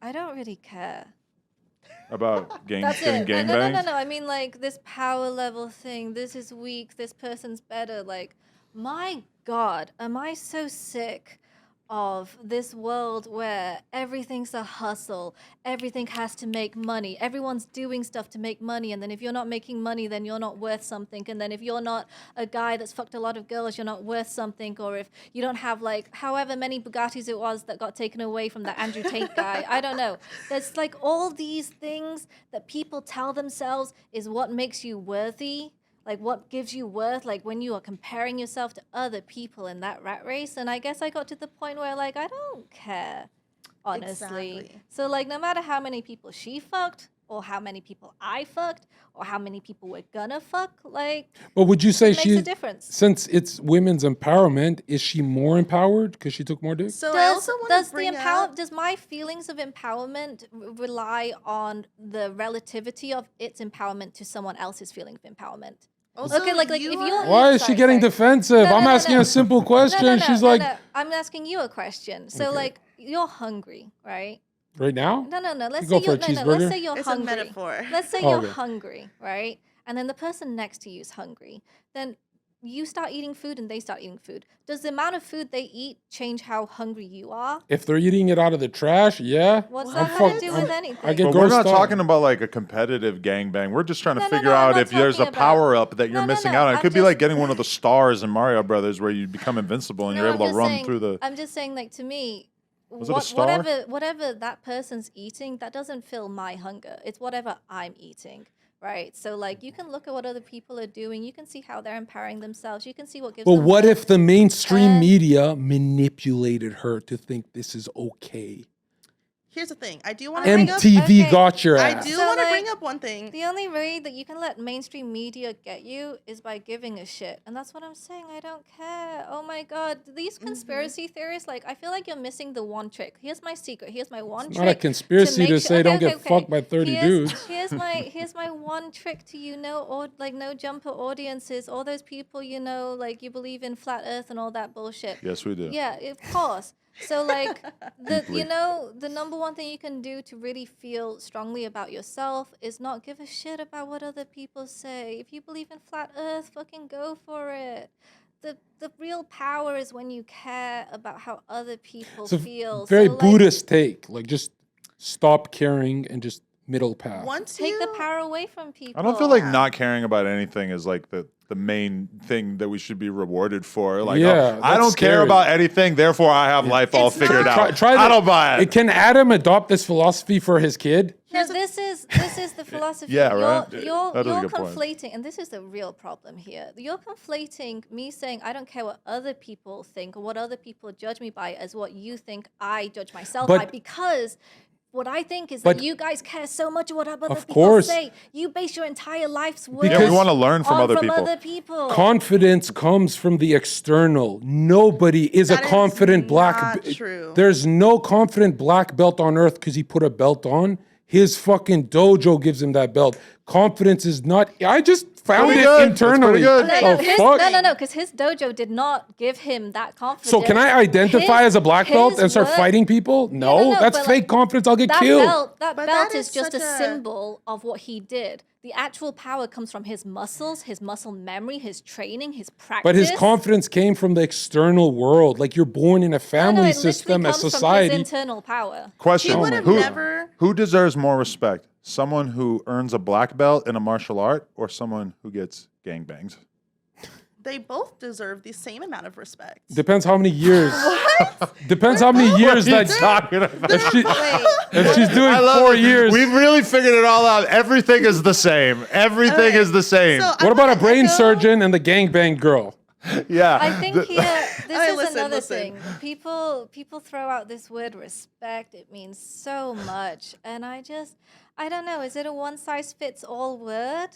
I don't really care. about That's getting it. No, gangbangs? no. I mean, like, this power level thing. This is weak. This person's better. Like, my God, am I so sick of this world where everything's a hustle, everything has to make money, everyone's doing stuff to make money, and then if you're not making money, then you're not worth something, and then if you're not a guy that's fucked a lot of girls, you're not worth something, or if you don't have like however many Bugattis it was that got taken away from the Andrew Tate guy, I don't know. There's like all these things that people tell themselves is what makes you worthy, like what gives you worth, like when you are comparing yourself to other people in that rat race. And I guess I got to the point where like I don't care, honestly. Exactly. So like no matter how many people she fucked or how many people I fucked or how many people we're gonna fuck, like But would you say it makes a she, difference. since it's women's empowerment, is she more empowered because she took more dick? So I also want to bring up. Does my feelings of empowerment rely on the relativity of its empowerment to someone else's feeling of empowerment? Also, Okay, like if you you're are- Why is she sorry, getting sorry. defensive? No, I'm no, asking no. a simple question. She's like, no. I'm asking you a question. So Okay. like you're hungry, right? right now? No. Let's go say for you're a Let's cheeseburger? say you're It's a hungry. metaphor. Let's say Oh, you're okay. hungry, right? And then the person next to you is hungry. Then you start eating food and they start eating food. Does the amount of food they eat change how hungry you are? If they're eating it out of the trash, yeah. What's I'm that got to fuck- do I'm- with anything? I get But we're not grossed out. talking about like a competitive gangbang. We're just trying to No, figure I'm out not if there's a talking about- power up that you're No, missing no. out on. It I'm could be like just- getting one of the stars in Mario Brothers where you become invincible and No, you're I'm able to just run saying- through the. I'm just saying, like to me, Was it a star? whatever that person's eating, that doesn't fill my hunger. It's whatever I'm eating, right? So like, you can look at what other people are doing. You can see how they're empowering themselves. You can see what gives. But them what worth. if the mainstream And- media manipulated her to think this is okay? Here's the thing. I do want to bring up. MTV okay. got your I ass. do So, want to like, bring up one thing. The only way that you can let mainstream media get you is by giving a shit. And that's what I'm saying. I don't care. Oh my God. These conspiracy theorists, like, I feel like you're missing the one trick. Here's my secret. Here's my one It's trick. not a conspiracy make to sure- say don't okay, get okay. fucked by 30 dudes. Here's my one trick to or like no jumper audiences, all those people, like you believe in flat earth and all that bullshit. Yes, we do. Yeah, of course. So like Deeply. the number one thing you can do to really feel strongly about yourself is not give a shit about what other people say. If you believe in flat earth, fucking go for it. The real power is when you care about how other people It's a feel. very So, like, Buddhist take. Like, just stop caring and just middle path. Once take you the power away from people. I don't feel like Yeah. not caring about anything is like the main thing that we should be rewarded for. Like, Yeah, I that's don't care scary. about anything, therefore I have life all It's figured not- out. Try I the- don't buy it. Can Adam adopt this philosophy for his kid? No, this is the philosophy. Yeah, right. You're That is a good point. conflating, and this is the real problem here. You're conflating me saying I don't care what other people think or what other people judge me by as what you think I judge myself But- by, because what I think is but- that you guys care so much what other Of people course. say. You base your entire life's worth Because- Yeah, we want to learn from on other from people. other people. Confidence comes from the external. Nobody is That a is confident black. not true. There's no confident black belt on earth because he put a belt on. His fucking dojo gives him that belt. Confidence is not. I just found Pretty it good. That's internally. pretty good. Oh, fuck. No, because his dojo did not give him that confidence. So can I identify as a black belt and start fighting people? No, no, that's but, fake like, confidence. I'll get that killed. That But belt that is is just a such a- symbol of what he did. The actual power comes from his muscles, his muscle memory, his training, his practice. But his confidence came from the external world. Like you're born in a No, family it literally system, a comes from society. his internal power. Question: He would have who, never- who deserves more respect? Someone who earns a black belt in a martial art, or someone who gets gangbangs? They both deserve the same amount of respect. Depends how many years. Depends how many years What are you that. talking about? If, she, Wait, if she's doing I love 4 it. years. We've really figured it all out. Everything is the same. Everything Okay. is the same. So I What about a wanna brain echo- surgeon and the gangbang girl? yeah. I think here, this I is listen, another listen. thing. People throw out this word respect. It means so much, and I don't know. Is it a one size fits all word?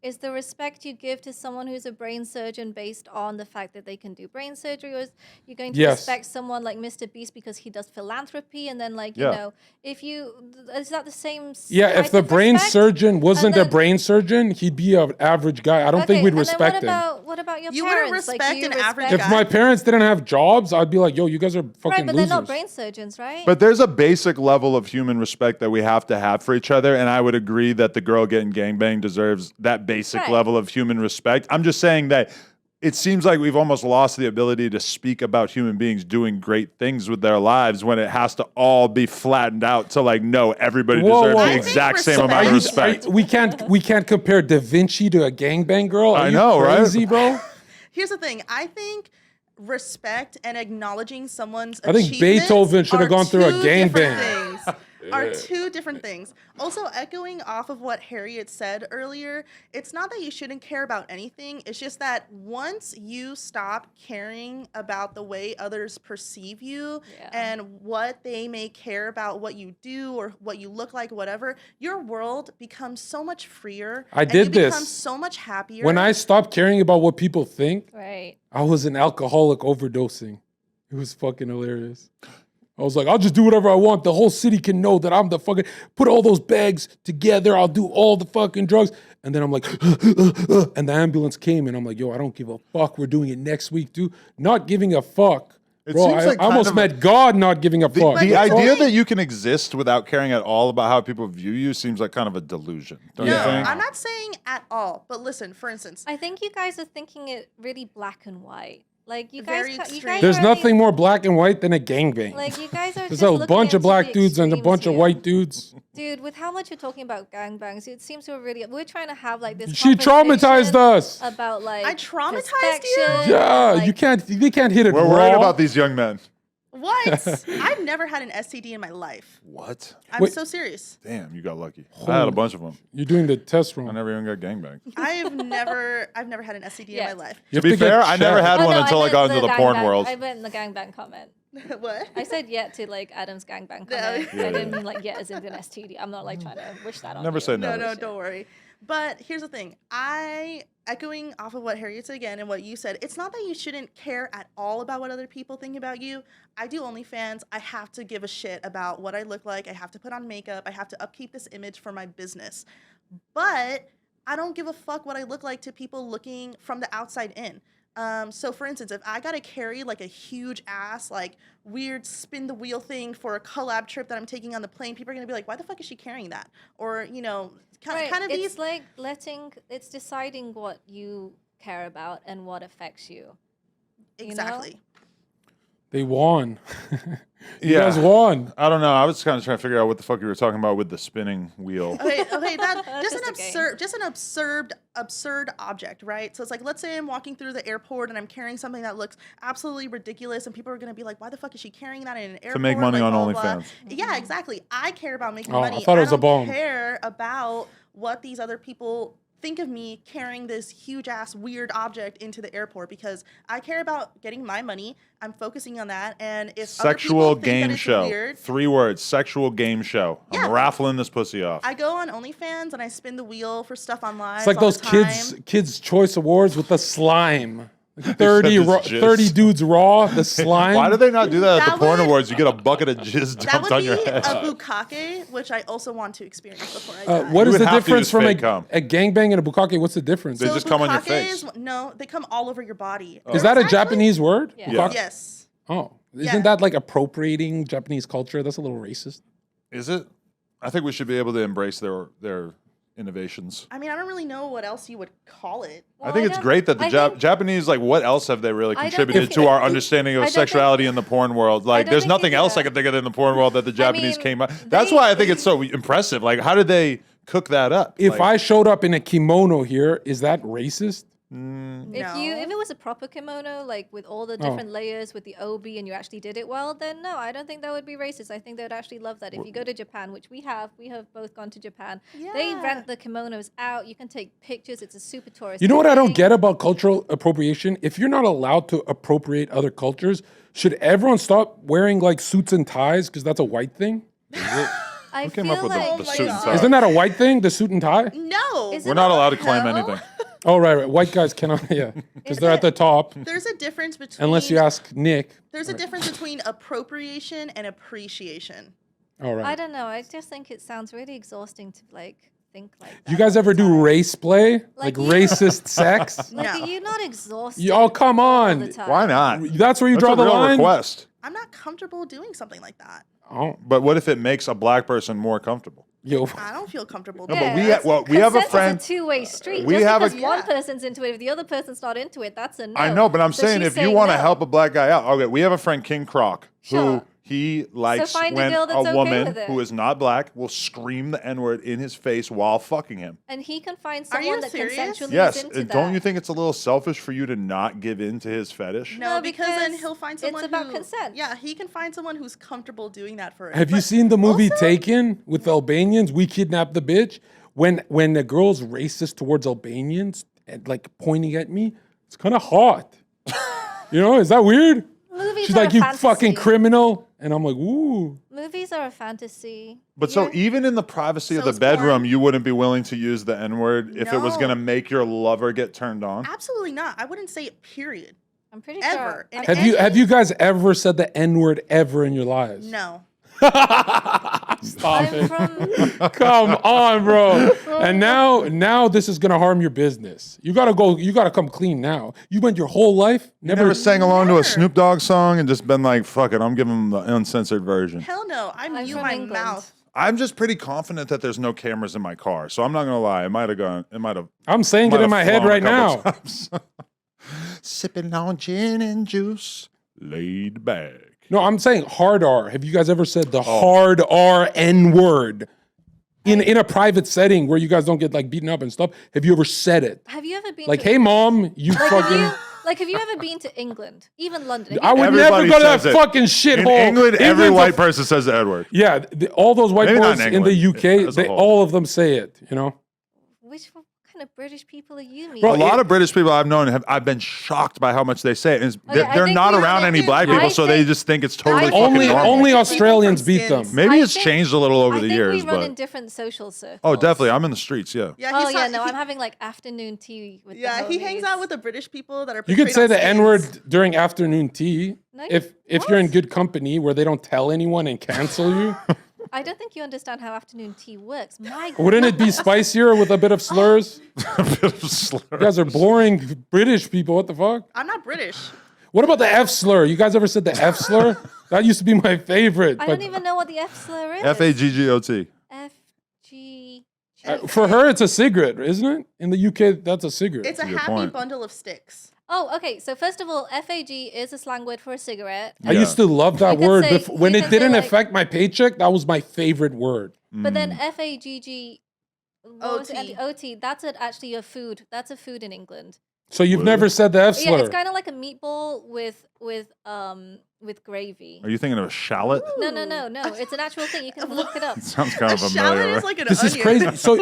Is the respect you give to someone who's a brain surgeon based on the fact that they can do brain surgery, or is you going to Yes. respect someone like Mr. Beast because he does philanthropy, and then like Yeah. if you is that the same? Yeah, if type the of brain respect? surgeon wasn't And a then- brain surgeon, he'd be an average guy. I don't think we'd and then respect him. what what about your You wouldn't parents? respect do you an average If guy. my parents didn't have jobs, I'd be like, yo, you guys are fucking Right, but losers. they're not brain surgeons, right? But there's a basic level of human respect that we have to have for each other, and I would agree that the girl getting gangbanged deserves that basic Right. level of human respect. I'm just saying that it seems like we've almost lost the ability to speak about human beings doing great things with their lives when it has to all be flattened out to like, no, everybody Whoa, deserves whoa. the I exact think same amount of respect- respect. We can't compare Da Vinci to a gangbang girl. Are I you know, right? crazy, bro? Here's the thing. I think respect and acknowledging someone's I think achievements Beethoven should have are gone through a two different gangbang. things. Are two different things. Also, echoing off of what Harriet said earlier, it's not that you shouldn't care about anything. It's just that once you stop caring about the way others perceive you Yeah. and what they may care about what you do or what you look like, whatever, your world becomes so much freer. I and did you become this. so much happier. When I stopped caring about what people think, Right. I was an alcoholic overdosing. It was fucking hilarious. I was like, I'll just do whatever I want. The whole city can know that I'm the fucking, put all those bags together. I'll do all the fucking drugs. And then I'm like, and the ambulance came and I'm like, yo, I don't give a fuck. We're doing it next week, dude. Not giving a fuck. It Bro, seems I like kind almost of- met God not giving a fuck. The That's idea right. that you can exist without caring at all about how people view you seems like kind of a delusion, don't No, you think? I'm not saying at all. But listen, for instance, I think you guys are thinking it really black and white. Like you Very guys, you extreme. guys There's are only- nothing more black and white than a gangbang. Like you guys are There's just a looking bunch of into black the dudes and a extremes bunch of here. white dudes. Dude, with how much you're talking about gangbangs, it seems to really. We're trying to have like this. She traumatized conversation us. about like. I traumatized you? perspection Yeah, and, you can't. They can't hit it We're raw. worried about these young men. what? I've never had an STD in my life. What? I'm Wait. so serious. Damn, you got lucky. I had a bunch of them. You're doing the test I wrong. never even got gangbanged. I've never had an STD Yeah. in my life. You To have be get fair, I never checked. had Oh, one no, until I meant got into the porn gangbang. world. I meant in the gangbang comment. What? I said yet to like Adam's gangbang Yeah. comment. Yeah, I didn't yeah. mean like yet as in an STD. I'm not like trying to wish that on Never you. say No, never. no, don't worry. But here's the thing. Echoing off of what Harriet said again and what you said, it's not that you shouldn't care at all about what other people think about you. I do OnlyFans. I have to give a shit about what I look like. I have to put on makeup. I have to upkeep this image for my business. But I don't give a fuck what I look like to people looking from the outside in. So for instance, if I gotta carry like a huge ass, like weird spin the wheel thing for a collab trip that I'm taking on the plane, people are gonna be like, why the fuck is she carrying that? Or, you know, Right. kind of It's these. like it's deciding what you care about and what affects you. you know? Exactly. They won. You Yeah. guys won. I don't know. I was kind of trying to figure out what the fuck you were talking about with the spinning wheel. Okay, that That's just an absurd object, right? So it's like, let's say I'm walking through the airport and I'm carrying something that looks absolutely ridiculous, and people are gonna be like, "Why the fuck is she carrying that in an airport?" make money like, on blah, blah, blah. OnlyFans. Yeah, exactly. I care about making Oh, I money. thought it was a don't bomb. care about what these other people think of me carrying this huge ass weird object into the airport, because I care about getting my money. I'm focusing on that, and if other Sexual people think that game it's show. weird, 3 words. Sexual game show. Yeah. I'm raffling this pussy off. I go on OnlyFans and I spin the wheel for stuff online. It's like those kids choice awards with the slime. Like 30, this raw, jizz. 30 dudes raw, the slime. Why do they not do that at That the porn would- awards? You get a bucket of jizz That dumped would on be your a head. bukkake, which I also want to experience before I die. What You is would the have to difference use from fake cum. a gangbang and a bukkake? What's the difference? They just come on your bukkake face. No, they come all over your body. Is that a It's actually- Japanese word? Yeah. Yeah. Bukkake? Yes. Oh, isn't Yeah. that like appropriating Japanese culture? That's a little racist. Is it? I think we should be able to embrace their innovations. I mean, I don't really know what else you would call it. I think it's don't- great that the I think- Japanese, like, what else have they really I don't contributed think- to our understanding I of don't think- sexuality in the porn world? Like, don't there's think nothing they- else I yeah. can think of in the porn world that the Japanese mean, came up. That's they- why I think it's so impressive. Like, how did they cook that up? If Like, I showed up in a kimono here, is that racist? If it was a proper kimono, like with all the different layers, with the obi, and you actually did it well, then no, I don't think that would be racist. I think they would actually love that. If you go to Japan, which we have both gone to Japan. They Yeah. rent the kimonos out. You can take pictures. It's a super tourist. You know what I don't thing. get about cultural appropriation? If you're not allowed to appropriate other cultures, should everyone stop wearing like suits and ties because that's a white thing? I came feel up with like the my suit and God. tie? Isn't that a white thing, the suit and tie? No. Is We're it not not? allowed to claim Hell? anything. Oh, right. White guys cannot, yeah, because they're at the top. There's a difference between. Unless you ask Nick. There's a difference between appropriation and appreciation. All right. I don't know. I just think it sounds really exhausting to like think like that. You guys all the ever do time. race play? Like you- racist sex? Like, No. are you not exhausted? Oh, come all on. the time? Why not? That's where you That's draw a the real line? request. I'm not comfortable doing something like that. Oh, But what if it makes a black person more comfortable? yo. I don't feel comfortable No, doing but we that. we have a Consent friend. is a two-way street. we Just have a- because one Yeah. person's into it, if the other person's not into it, that's a no. I know, but I'm So saying she's if you saying want to no. help a black guy out, okay, we have a friend King Croc who Sure. he likes find a when girl that's okay woman with it. who is not black will scream the N-word in his face while fucking him. And he can find Are you someone that serious? consensually Yes, is into and that. don't you think it's a little selfish for you to not give in to his fetish? No, because then because he'll find it's someone about who, consent. Yeah, he can find someone who's comfortable doing that for him. Have you But seen the movie also- Taken with Albanians? We kidnapped the bitch. When the girl's racist towards Albanians and like pointing at me, it's kind of hot. You know, is that weird? Movies She's are like, a you fantasy. fucking criminal. And I'm like, ooh. Movies are a fantasy. But so You're- even in the privacy of So the is porn. bedroom, you wouldn't be willing to use the N-word if it was No. going to make your lover get turned on? Absolutely not. I wouldn't say it, period. I'm pretty Ever. sure. And Have you guys ever said the N-word ever in your lives? No. Stop I'm it. from. Come on, bro. And now this is gonna harm your business. You gotta come clean now. You went your whole life You never sang along to a Snoop Dogg song and just been like, fuck it, I'm giving him the uncensored version. Hell no. I I'm mute from my England. mouth. I'm just pretty confident that there's no cameras in my car, so I'm not gonna lie. It might have. I'm saying it in my head right now. Sipping on gin and juice, laid back. No, I'm saying hard R. Have you guys ever said Oh. the hard R N word in a private setting where you guys don't get like beaten up and stuff? Have you ever said it? Have you ever been Like, to hey mom, you Like, fucking. have you ever been to England, even London? Have I you would Everybody never go to that says it. fucking In shithole. England, every England's a white person says the N-word. Yeah, all those white Maybe not boys in in the England, UK, as a whole. all of them say it. You know, Which kind of British people are you meeting? Bro, A lot of British people I've known I've been shocked by how much they say it. And Okay, I they're think not we around run any into- black I people, so they think- just think it's totally I fucking think we normal. run only People Australians from beat them. skins. Maybe I it's think- changed a little over I the think years, we run but in different social circles. oh, definitely, I'm in the streets. Yeah, Yeah, Oh he's yeah, not- no, he- I'm having like afternoon tea with. Yeah, the he hangs homies. out with the British people that are. You could portrayed say on the skins. N word during afternoon tea No, if you're in what? good company where they don't tell anyone and cancel you. I don't think you understand how afternoon tea works. My Wouldn't it be spicier with a bit of slurs? a bit of slur. You guys are boring British people. What the fuck? I'm not British. What about the F slur? You guys ever said the F slur? That used to be my favorite. I but don't even know what the F slur is. FAGGOT. F G. for her, it's a cigarette, isn't it? In the UK, that's a cigarette. It's a good happy point. bundle of sticks. Oh, okay. So first of all, FAG is a slang word for a cigarette. I used to love that You can word. say- When you it can say, didn't like- affect my paycheck, that was my favorite word. But Mm. then FAGG. what was it? OT. OT. That's actually a food. That's a food in England. So you've Word. never said the F Yeah, slur. it's kind of like a meatball with gravy. Are you thinking of a shallot? No. It's an actual thing. You can look it up. Sounds kind A of shallot familiar. is like an This is onion. crazy. So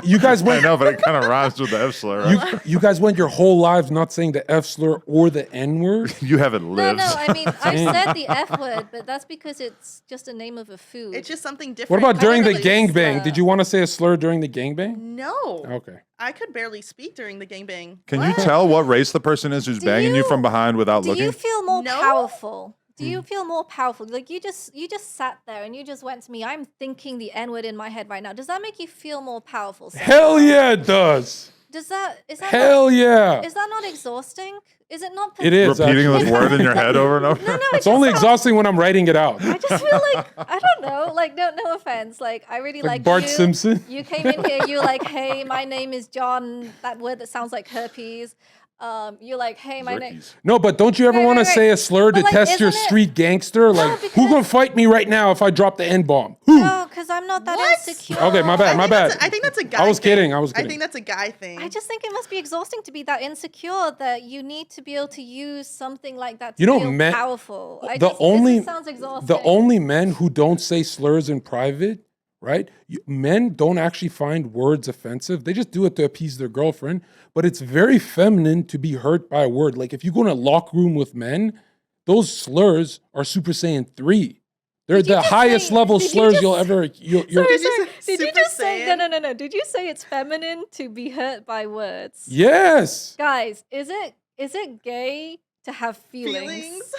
you guys I went know, but it kind of rhymes with the F slur. Right? you guys went your whole lives not saying the F slur or the N word? You haven't No, lived. I mean I've said the F word, but that's because it's just a name of a food. It's just something different. What about during the think it's, gangbang? Did you want to say a slur during the gangbang? No. Okay. I could barely speak during the gangbang. Can you tell what race the person is who's Do banging you you- from behind without Do looking? you feel more No. powerful? Do you feel more powerful? Like you just sat there and you just went to me. I'm thinking the N word in my head right now. Does that make you feel more powerful? Hell yeah, it does. Is that Hell yeah. is that not exhausting? Is it not? It is. Repeating actually. this word in your head over and over? No, It's only exhausting when I'm writing it out. I just feel like I don't know. Like no offense. Like I really like Bart you. Simpson. You came in here. You were like, hey, my name is John. That word that sounds like herpes. You're like, hey, my name. Zerkies. No, but don't you ever Right, want to right, say right. a slur to But, like, test your isn't it- street gangster? Like, who because- gonna fight me right now if I drop the N bomb? Who? No, because I'm not that What? insecure. Okay, my bad. I think that's a guy I was thing. kidding. I was I kidding. think that's a guy thing. I just think it must be exhausting to be that insecure that you need to be able to use something like that to You know, feel men- powerful. the it only just sounds exhausting. the only men who don't say slurs in private, right? Men don't actually find words offensive. They just do it to appease their girlfriend. But it's very feminine to be hurt by a word. Like if you go in a locker room with men, those slurs are Super Saiyan 3. They're Did you the just highest say- level did you slurs just- you'll ever. You're, Sorry, Did you sorry. say Did you Super just say Saiyan? no? Did you say it's feminine to be hurt by words? yes. Guys, is it gay to have feelings? Feelings?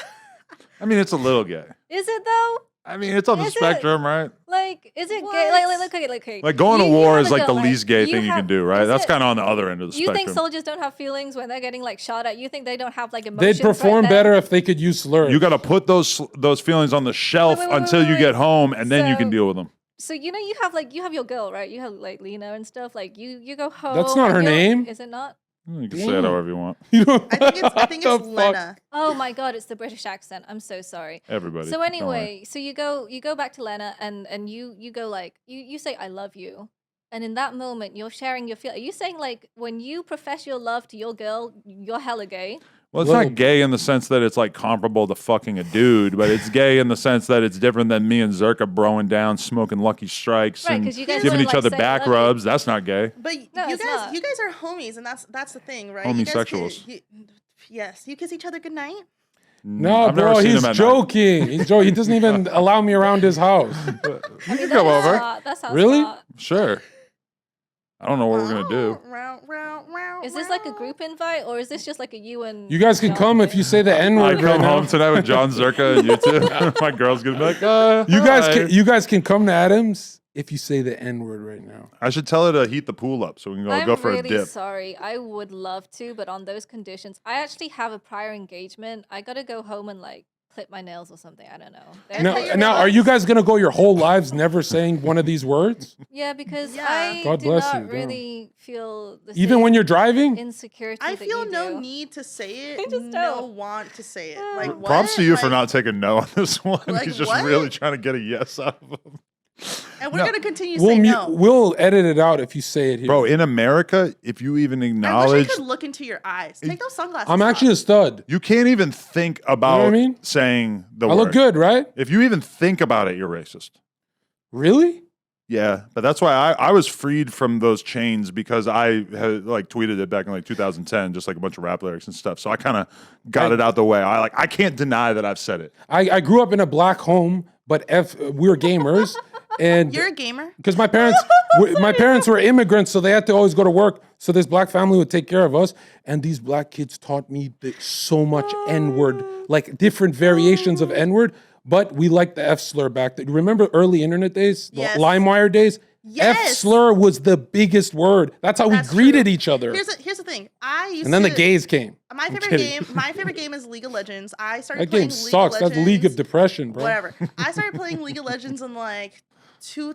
I mean, it's a little gay. Is it though? I mean, it's on the Is it? spectrum, right? Like, is it gay? What? Okay. Like going to You war have is a like the girl, least gay thing you can do, right? is That's it- kind of on the other end of the You think spectrum. soldiers don't have feelings when they're getting like shot at? You think they don't have like They'd emotions? perform right better then? if they could use slurs. You got to put those feelings on the shelf wait, until you wait. get home, and then you can So- deal with them. So you know you have your girl, right? You have like Lena and stuff. Like you go home. That's not and her you're- name. Is it not? You can say it however you want. You know, I think what it's the fuck? Lena. Oh my god, it's the British accent. I'm so sorry. Everybody. So don't worry. anyway, so you go back to Lena and you go like you say I love you. And in that moment, you're sharing your feel. Are you saying like when you profess your love to your girl, you're hella gay? Well, it's Little- not gay in the sense that it's like comparable to fucking a dude, but it's gay in the sense that it's different than me and Zherka broing down, smoking Lucky Strikes, Right, and 'cause you guys giving don't, each like, other say back love you. rubs. That's not gay. But No, it's not. you guys are homies, and that's the thing, right? Homosexuals. Yes, you kiss each other goodnight. No, I've never bro, seen he's him at night. joking. He's joking. He doesn't even allow me around his house. You can come over. That sounds Really? smart. Sure. I don't know what we're gonna do. Is this like a group invite or is this just like a you and You guys can John come thing? if you say the N I word right come now. home tonight with John Zherka and you two. My girl's gonna be like, You guys can come to Adams if you say the N word right now. I should tell her to heat the pool up so we can I'm go for really a dip. sorry. I would love to, but on those conditions, I actually have a prior engagement. I gotta go home and like clip my nails or something. I don't know. They're Now, like- now, are you guys gonna go your whole lives never saying one of these words? yeah, because Yeah. I God do bless not you, damn. really feel the Even same when you're driving? insecurity. I that feel you no do. need to say I it. just No don't. want to say it. Like what? Props to you for Like, not taking no on this one. Like, He's just what? really trying to get a yes out of him. And we're No. gonna continue saying no. We'll edit it out if you say it here. Bro, in America, if you even I acknowledge, wish I could look into your eyes. Take those sunglasses. I'm actually a stud. you can't even think about what I mean? saying the I word. look good, right? If you even think about it, you're racist. Really? Yeah, but that's why I was freed from those chains because I had like tweeted it back in like 2010, just like a bunch of rap lyrics and stuff. So I kind of got it out the way. I can't deny that I've said it. I grew up in a black home, but we were gamers, and You're a gamer. because my parents were immigrants, so they had to always go to work. So this black family would take care of us, and these black kids taught me so much N word, like different variations of N word. But we liked the F slur back then. Remember early internet days, the Yes. LimeWire days? F Yes. slur was the biggest word. That's how That's we greeted true. each other. Here's the thing. I used And then to, the gays came. My I'm favorite kidding. game. My favorite game is League of Legends. I started That playing game League sucks. of That's Legends. League of Depression, bro. Whatever. I started playing League of Legends in like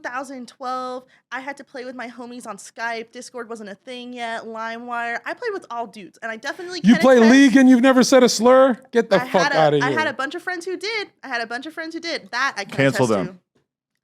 2012. I had to play with my homies on Skype. Discord wasn't a thing yet. LimeWire. I played with all dudes, and I definitely You can play attest- League and you've never said a slur? Get the I fuck had out of I here. had a bunch of friends who did. That I can Cancel attest them. to.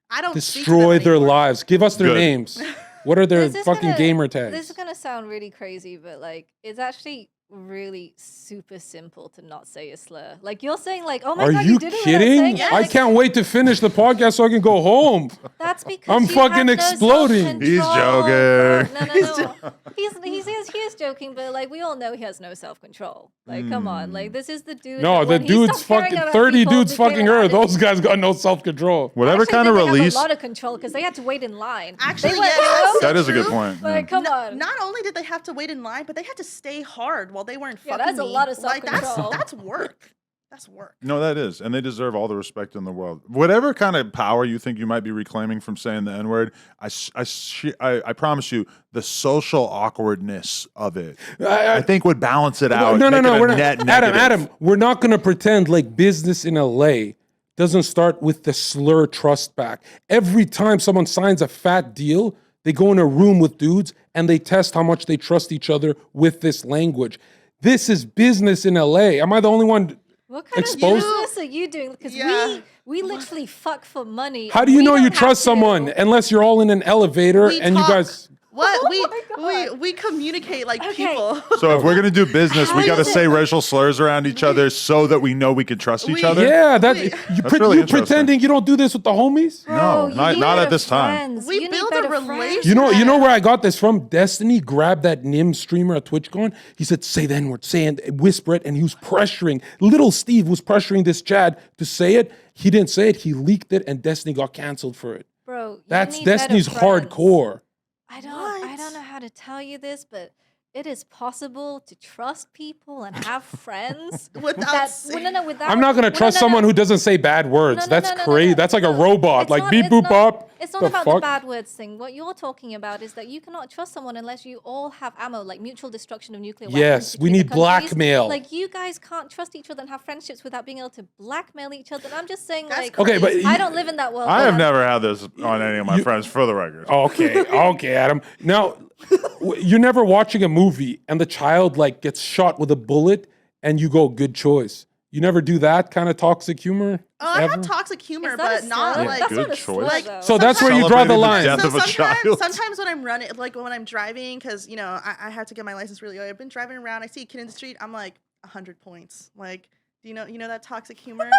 I don't speak to Destroy them their anymore. lives. Give us their Good. names. What are their This is fucking gonna- gamer This tags? is gonna sound really crazy, but like it's actually really super simple to not say a slur. Like you're saying, like, oh my Are god, you did it without kidding? saying it. Yes. I Like, can't wait to finish the podcast so I can go home. That's because I'm you fucking have no exploding. He's self-control, joking. bro. No. He is joking, but like we all know he has no self-control. Like, come on, like this is the dude. No, that the when he dude's stopped caring fucking about 30 people, dudes became fucking an her. addict. Those guys got no self-control. Whatever Actually, kind of they have release. a lot of control because they had to wait in line. Actually, they went yeah, home, that's That is a good true. point. like, come on. Not only did they have to wait in line, but they had to stay hard while they weren't Yeah, fucking that's a me. lot of Like self-control. that's work. That's work. No, that is, and they deserve all the respect in the world. Whatever kind of power you think you might be reclaiming from saying the N word, I promise you, the social awkwardness of it, I think would balance it out. No, make it a we're not. net Adam, negative. we're not going to pretend like business in LA doesn't start with the slur trust back. Every time someone signs a fat deal, they go in a room with dudes and they test how much they trust each other with this language. This is business in LA. Am I the only one? What kind Exposed- of business are you doing? Because Yeah. we literally fuck for money. How and do you we know don't you have trust to- someone unless you're all in an elevator We and talk. you guys? What Oh my we communicate like Okay. people. So if we're gonna do business, we How got to does say it- racial slurs around each other so that we know we can trust each We- other. Yeah, that Wait. you, That's really you interesting. pretending you don't do this with the homies. Bro, No, you not- need not at better this time. friends. We You need build a better friends. relationship. You know where I got this from? Destiny grabbed that Nim streamer at TwitchCon. He said, say the N-word, say it, whisper it, and he was pressuring. Little Steve was pressuring this Chad to say it. He didn't say it, he leaked it, and Destiny got canceled for it. Bro, you That's need better Destiny's friends. hardcore. I What? don't know how to tell you this, but it is possible to trust people and have friends Without without. I'm not gonna trust someone who doesn't say bad words. That's crazy. That's like a robot. It's Like not- beep it's boop not- up. It's not The about the fuck? bad words thing. What you're talking about is that you cannot trust someone unless you all have ammo, like mutual destruction of nuclear weapons. Yes, we between the need countries. blackmail. Like you guys can't trust each other and have friendships without being able to blackmail each other. And I'm just saying, That's like, Okay, but crazy. I don't live in that world. I have man. never had this on any of my friends, for the record. Okay, Adam. Now, you're never watching a movie and the child like gets shot with a bullet and you go, good choice. You never do that kind of toxic humor? Oh, I ever? have toxic humor, Is that a but not slur? like. That's Good not a slur, choice. though. So that's where you draw the Celebrating the line. death So of a child. sometimes when I'm running, like when I'm driving, because I have to get my license really early. I've been driving around. I see a kid in the street. I'm like 100 points. Like, do you know that toxic humor?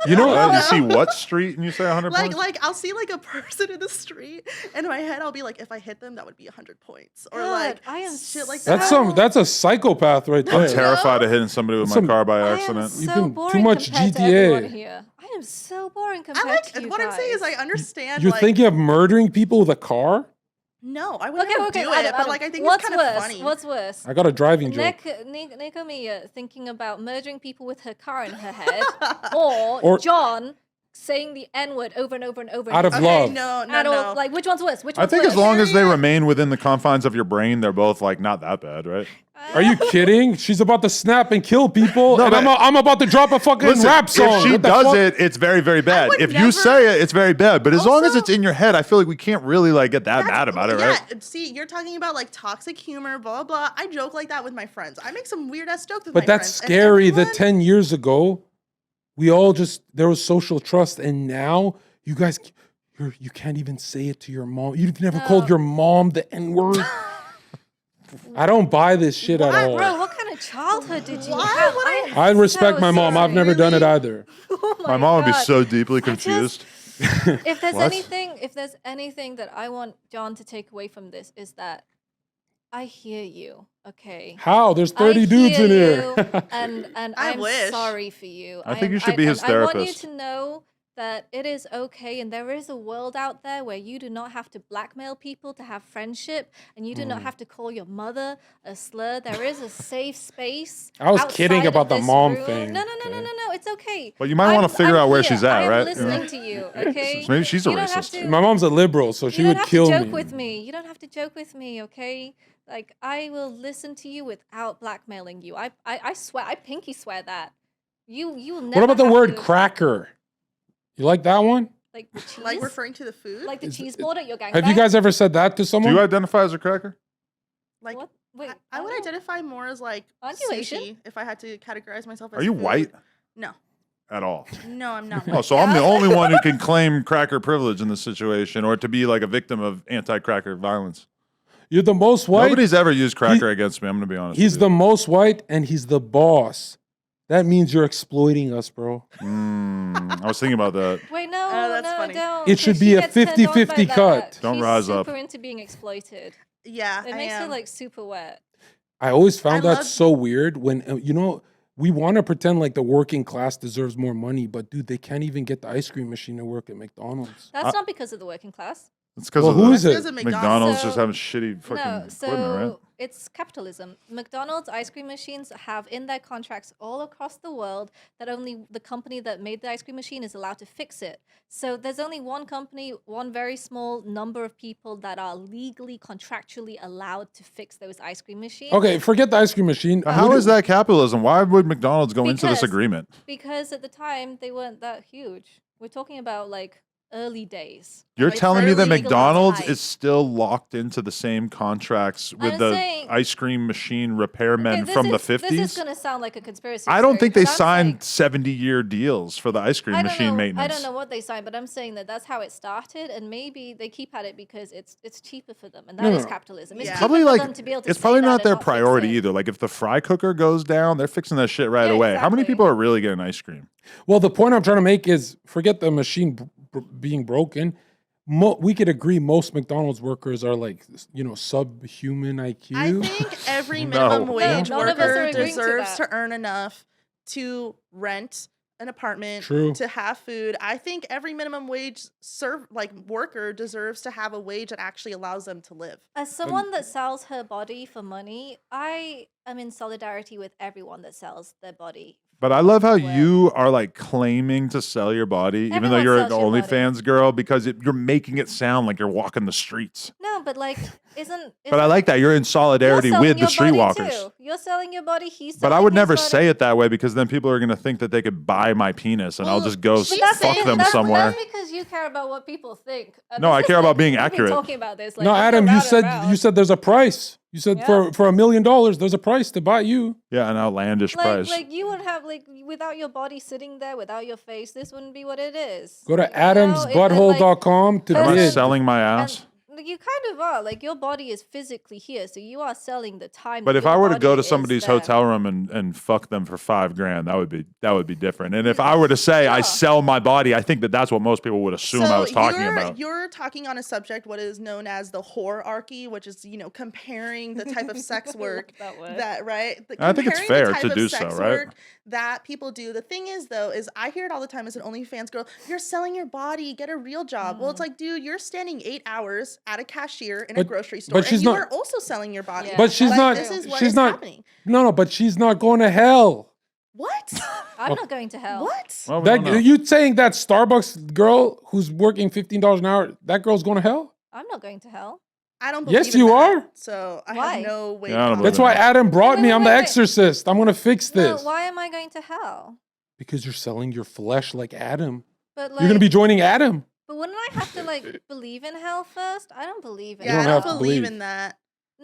You know, You see what street and you say 100 points? like I'll see like a person in the street, and in my head I'll be like, if I hit them, that would be 100 points, or God, like I am shit like so- that. that's a psychopath right there. I'm terrified of hitting somebody with my Some- car by I am accident. so You've been too boring much compared to GTA. everyone here. I am so boring compared I to you what I'm saying is I guys. understand. You're like, thinking of murdering people with a car? no, I would Okay, never okay, do Adam, it, but Adam, like I think what's it's kind of worse? funny. What's worse? I got a driving joke. Nico Miiya thinking about murdering people with her car in her head, or John saying the N word over and over and over. Out of again. love. No. Like, which one's worse? Which I one's think worse? as long as they remain within the confines of your brain, they're both like not that bad, right? Are you kidding? She's about to snap and kill people, No, and but- I'm about to drop a fucking Listen, rap song. if she What the does fuck? it, it's very, very bad. would If you never- say it, it's very bad. But as long as Also- it's in your head, I feel like we can't really like get that mad about it, right? Yeah, see, you're talking about like toxic humor, blah blah. I joke like that with my friends. I make some weird ass jokes with But my that's friends. and scary that everyone- 10 years ago, we all just, there was social trust, and now you guys, you can't even say it to your mom. You've never called your mom the N word. I don't buy this shit at all. Bro, what kind of childhood did you Why have? would I- am I respect so my mom. I've never done it Really? either. Oh My mom would be God. so deeply I just- confused. If there's What? anything that I want John to take away from this is that I hear you, okay? How? There's 30 I dudes in hear here. you, and I I'm wish. sorry for you. I think you should be his I want you therapist. to know that it is okay, and there is a world out there where you do not have to blackmail people to have friendship, and you do not have to call your mother a slur. There is a safe space. I was kidding outside of about the this mom room. thing, No, okay. it's okay. But you might wanna figure I'm out where here. she's at, I am right? listening to you, okay? Maybe she's a You don't have racist. to- My mom's a liberal, so she you would don't have kill to joke me. with me. You don't have to joke with me, okay? Like I will listen to you without blackmailing you. I swear, I pinky swear that. You will never. What about the have word to- cracker? You like that one? Like the cheese, like referring to the food. like the cheese board at your gangbang. Have you guys ever said that to Do someone? you identify as a cracker? like What? Wait, I would don't- identify more as like Undulation? sushi if I had to categorize myself as Are you food. white No. at all? No, I'm not. Oh, white. so I'm the only one who can claim cracker privilege in this situation, or to be like a victim of anti-cracker violence. You're the most white. Nobody's ever used cracker against me. I'm gonna be honest. He's with the you. most white, and he's the boss. That means you're exploiting us, bro. I was thinking about that. Wait, no, that's no, funny. don't. It should 'cause be she a gets turned on by 50-50 that. cut. Don't She's rise up. super into being exploited. Yeah, It I makes her am. like super wet. I always found I that love- so weird when, we want to pretend like the working class deserves more money, but dude, they can't even get the ice cream machine to work at McDonald's. That's not because of the working class. It's because Well, of who the is it? Because of McDonald's So- just having shitty fucking No, so equipment, right? it's capitalism. McDonald's ice cream machines have in their contracts all across the world that only the company that made the ice cream machine is allowed to fix it. So there's only one company, one very small number of people that are legally, contractually allowed to fix those ice cream machines. Okay, forget the ice cream machine. How is that capitalism? Why would McDonald's go into this Because- agreement? Because at the time they weren't that huge. We're talking about like early days. You're Like, telling me that early legal McDonald's type. is still locked into the same contracts with I'm the saying- ice cream machine repairmen Okay, from the This is 50s? going to sound like a conspiracy. I don't theory, think they but I'm signed saying- 70-year deals for the ice cream I don't machine know, maintenance. I don't know what they signed, but I'm saying that that's how it started, and maybe they keep at it because it's cheaper for them, and that is No. capitalism. It's Yeah. cheaper Probably for like them to be able to it's say probably that not and their fix priority it. either. Like if the fry cooker goes down, they're fixing that shit right Yeah, away. How many exactly. people are really getting ice cream? Well, the point I'm trying to make is forget the machine being broken. We could agree most McDonald's workers are like, subhuman IQ. I think every No. minimum No, wage none of us are worker agreeing to deserves that. to earn enough to rent an apartment, True. to have food. I think every minimum wage worker deserves to have a wage that actually allows them to live. As someone that sells her body for money, I am in solidarity with everyone that sells their body. But I love how for work. you are like claiming to sell your body, even though Everyone you're an sells your body. OnlyFans girl, because you're making it sound like you're walking the streets. No, but like, isn't But I like that you're in solidarity you're with selling the your body streetwalkers. too. You're selling your body. He's. But I selling would his never body. say it that way because then people are going to think that they could buy my penis and I'll Well, just go she's fuck saying them that's- somewhere. That's because you care about what people think. And No, this I is care like- about being we've been accurate. Talking about this. Like, No, let's go Adam, round you and said round. you said there's a price. You said Yeah. for $1 million, there's a price to buy you. Yeah, an outlandish price. Like you would have without your body sitting there, without your face, this wouldn't be what it is. Go to You know, if, like, adamsbutthole.com to Am I person- bid. selling my and ass? you kind of are. Like your body is physically here, so you are selling the time. But that if your I were to go body to is somebody's there. hotel room and fuck them for $5,000, that would be different. And if I were to say I Sure. sell my body, I think that's what most people would assume I was talking about. You're talking on a subject what is known as the whorearchy, which is comparing the type of sex work that word. I think it's comparing fair the type to of do so, sex right? work that people do. The thing is, though, is I hear it all the time as an OnlyFans girl. You're selling your body. Get a real job. Well, it's like, dude, you're standing 8 hours at a cashier in a But- grocery store, but she's and you not- are also selling your body. Yeah. But she's Like, not. This is what she's is not. happening. No, but she's not going to hell. What? I'm not going to hell. What? Well, we don't know. That you saying that Starbucks girl who's working $15 an hour, that girl's going to hell? I'm not going to hell. I don't believe Yes, in you that, are. So I Why? have no way. Yeah, I don't to believe That's in why that. Adam brought me. Wait, I'm the wait, wait. exorcist. I'm going to fix No, this. why am I going to hell? Because you're selling your flesh like Adam. But like, You're going to be joining Adam. But wouldn't I have to believe in hell first? I don't believe in. Yeah, don't I hell. have don't to believe believe. in that.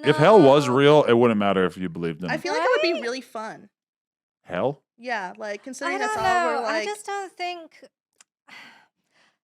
If hell was No. real, it wouldn't matter if you believed in I it. feel like it would be Right? really fun. Hell? Yeah, like I considering don't us know. all were like. I just don't think.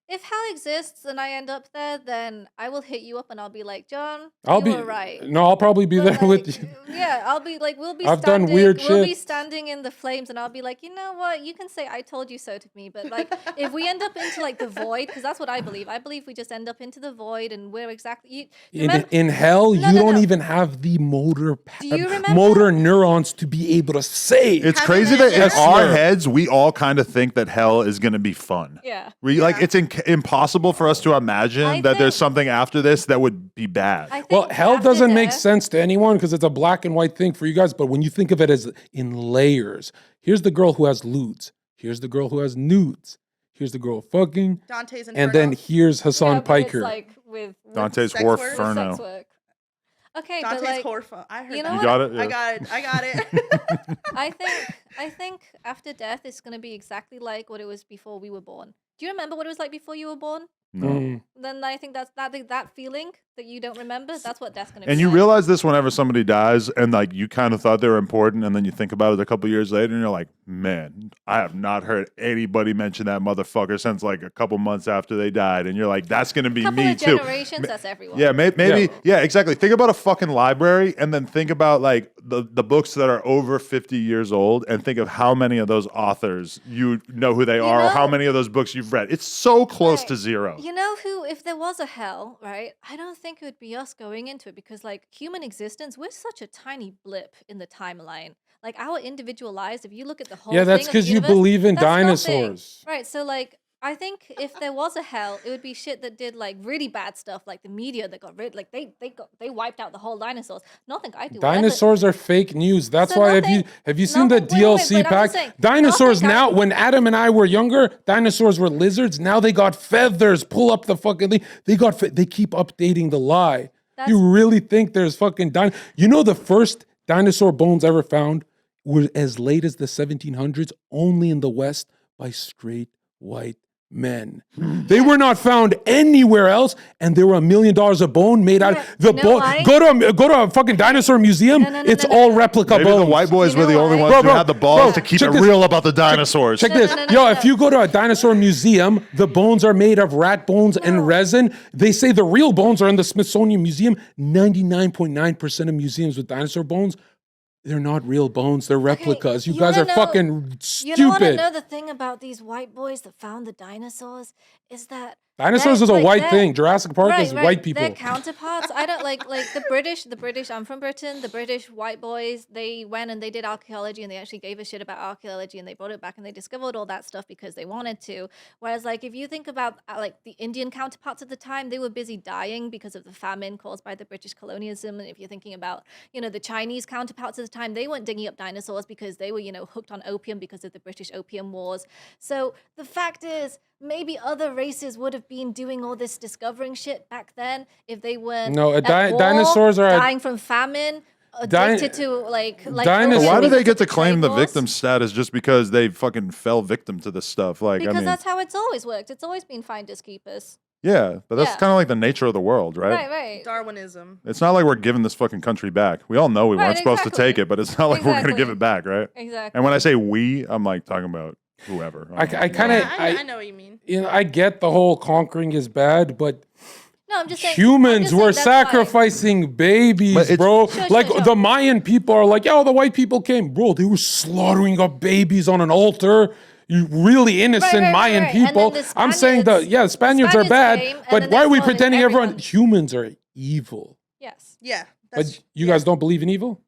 If hell exists and I end up there, then I will hit you up and I'll be like, John, I'll you be were right. No, I'll probably be But, there like, with you. Yeah, I'll be like, we'll be I've done standing, weird we'll be shit. standing in the flames, and I'll be like, you know what? You can say I told you so to me, but like, if we end up into like the void, because that's what I believe. I believe we just end up into the void, and we're exactly. You remember? In hell, No, you no, don't no. even have the motor Do you remember? motor neurons to be able to say. It's Heaven crazy and that in earth. our Yes, sir. heads, we all kind of think that hell is going to be fun. Yeah. We like it's impossible for us to imagine I that there's think- something after this that would be bad. I think Well, hell after doesn't make death- sense to anyone because it's a black and white thing for you guys. But when you think of it as in layers, here's the girl who has lewds. Here's the girl who has nudes. Here's the girl fucking. Dante's Inferno. And then here's Hassan Yeah, but it's Piker. like with Dante's sex work? Horferno. sex work. Okay, Dante's but like, Horfo. I heard you that. know You got it? I Yeah. got it. I got it. I think after death it's gonna be exactly like what it was before we were born. Do you remember what it was like before you were born? No. Mm. Then I think that feeling that you don't remember. That's what death's gonna be. And you like. realize this whenever somebody dies and like you kind of thought they were important and then you think about it a couple years later and you're like, man, I have not heard anybody mention that motherfucker since like a couple months after they died. And you're like, that's going to be couple me of too. generations. That's everyone. Yeah, maybe. Yeah. Yeah, exactly. Think about a fucking library and then think about like the books that are over 50 years old and think of how many of those authors you know who they are or how know- many of those books you've read. It's so close Right. to zero. You know who? If there was a hell, right? I don't think it would be us going into it because, like, human existence, we're such a tiny blip in the timeline. Like our individual lives. If you look at the whole, Yeah, that's thing of the because you universe, believe in that's nothing. dinosaurs. Right. So, like, I think if there was a hell, it would be shit that did like really bad stuff, like the media that got rid, like they wiped out the whole dinosaurs. Nothing I do. whatever- Dinosaurs are fake news. That's So why nothing- have you seen the nothing- wait, DLC wait, I'm pack? just saying, Dinosaurs nothing now, I- when Adam and I were younger, dinosaurs were lizards. Now they got feathers. Pull up the fucking thing. They keep updating the lie. You really think there's fucking You know the first dinosaur bones ever found were as late as the 1700s, only in the West by straight white men. They were not found anywhere else, and they were $1 million a bone made out Yeah, of the you know bone. why? Go to a fucking dinosaur museum. No, It's no, all no. replica Maybe bones. the white boys You were the know only why? ones Bro, who had the balls bro, to keep check it this. real about the dinosaurs. Check No, this. no, no, Yo, no, if no. you go to a dinosaur museum, the bones are made of rat bones and resin. They say the real bones are in the Smithsonian Museum. 99.9% of museums with dinosaur bones, they're not real bones. They're replicas. You you guys are wanna know- fucking You don't want to stupid. know the thing about these white boys that found the dinosaurs is that Dinosaurs is a white thing. Jurassic Park is white people. Their counterparts. I don't like the British. The British. I'm from Britain. The British white boys. They went and they did archaeology, and they actually gave a shit about archaeology, and they brought it back and they discovered all that stuff because they wanted to. Whereas, like, if you think about like the Indian counterparts at the time, they were busy dying because of the famine caused by the British colonialism. And if you're thinking about, you know, the Chinese counterparts at the time, they weren't digging up dinosaurs because they were, you know, hooked on opium because of the British Opium Wars. So the fact is, maybe other races would have been doing all this discovering shit back then if they weren't dinosaurs are dying from famine, addicted to like dinosaurs. Why do they get to claim the victim status just because they fucking fell victim to this stuff? Like, because I mean, that's how it's always worked. It's always been finders keepers. Yeah, but that's kind of like the nature of the world, right? Right. Darwinism. It's not like we're giving this fucking country back. We all know we weren't supposed to take it, but it's not like we're going to give it back, right? Exactly. And when I say we, I'm like talking about whoever. I kind of, I know what you mean. You know, I get the whole conquering is bad, but no, I'm just saying humans were sacrificing babies, bro. Sure. The Mayan people are like, the white people came, bro. They were slaughtering up babies on an altar. You really innocent Mayan people. I'm saying the Spaniards are bad, but why are we pretending humans are evil? Yes. Yeah. But you guys don't believe in evil?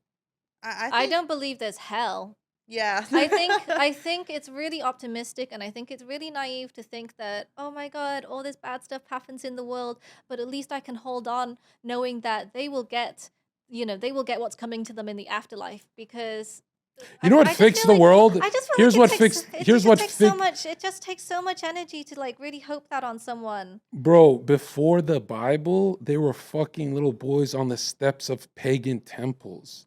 I don't believe there's hell. Yeah. I think it's really optimistic, and I think it's really naive to think that, oh my God, all this bad stuff happens in the world, but at least I can hold on knowing that they will get what's coming to them in the afterlife, because you know what fixed the world? Here's what fixed. It just takes so much energy to like really hope that on someone. Bro, before the Bible, they were fucking little boys on the steps of pagan temples.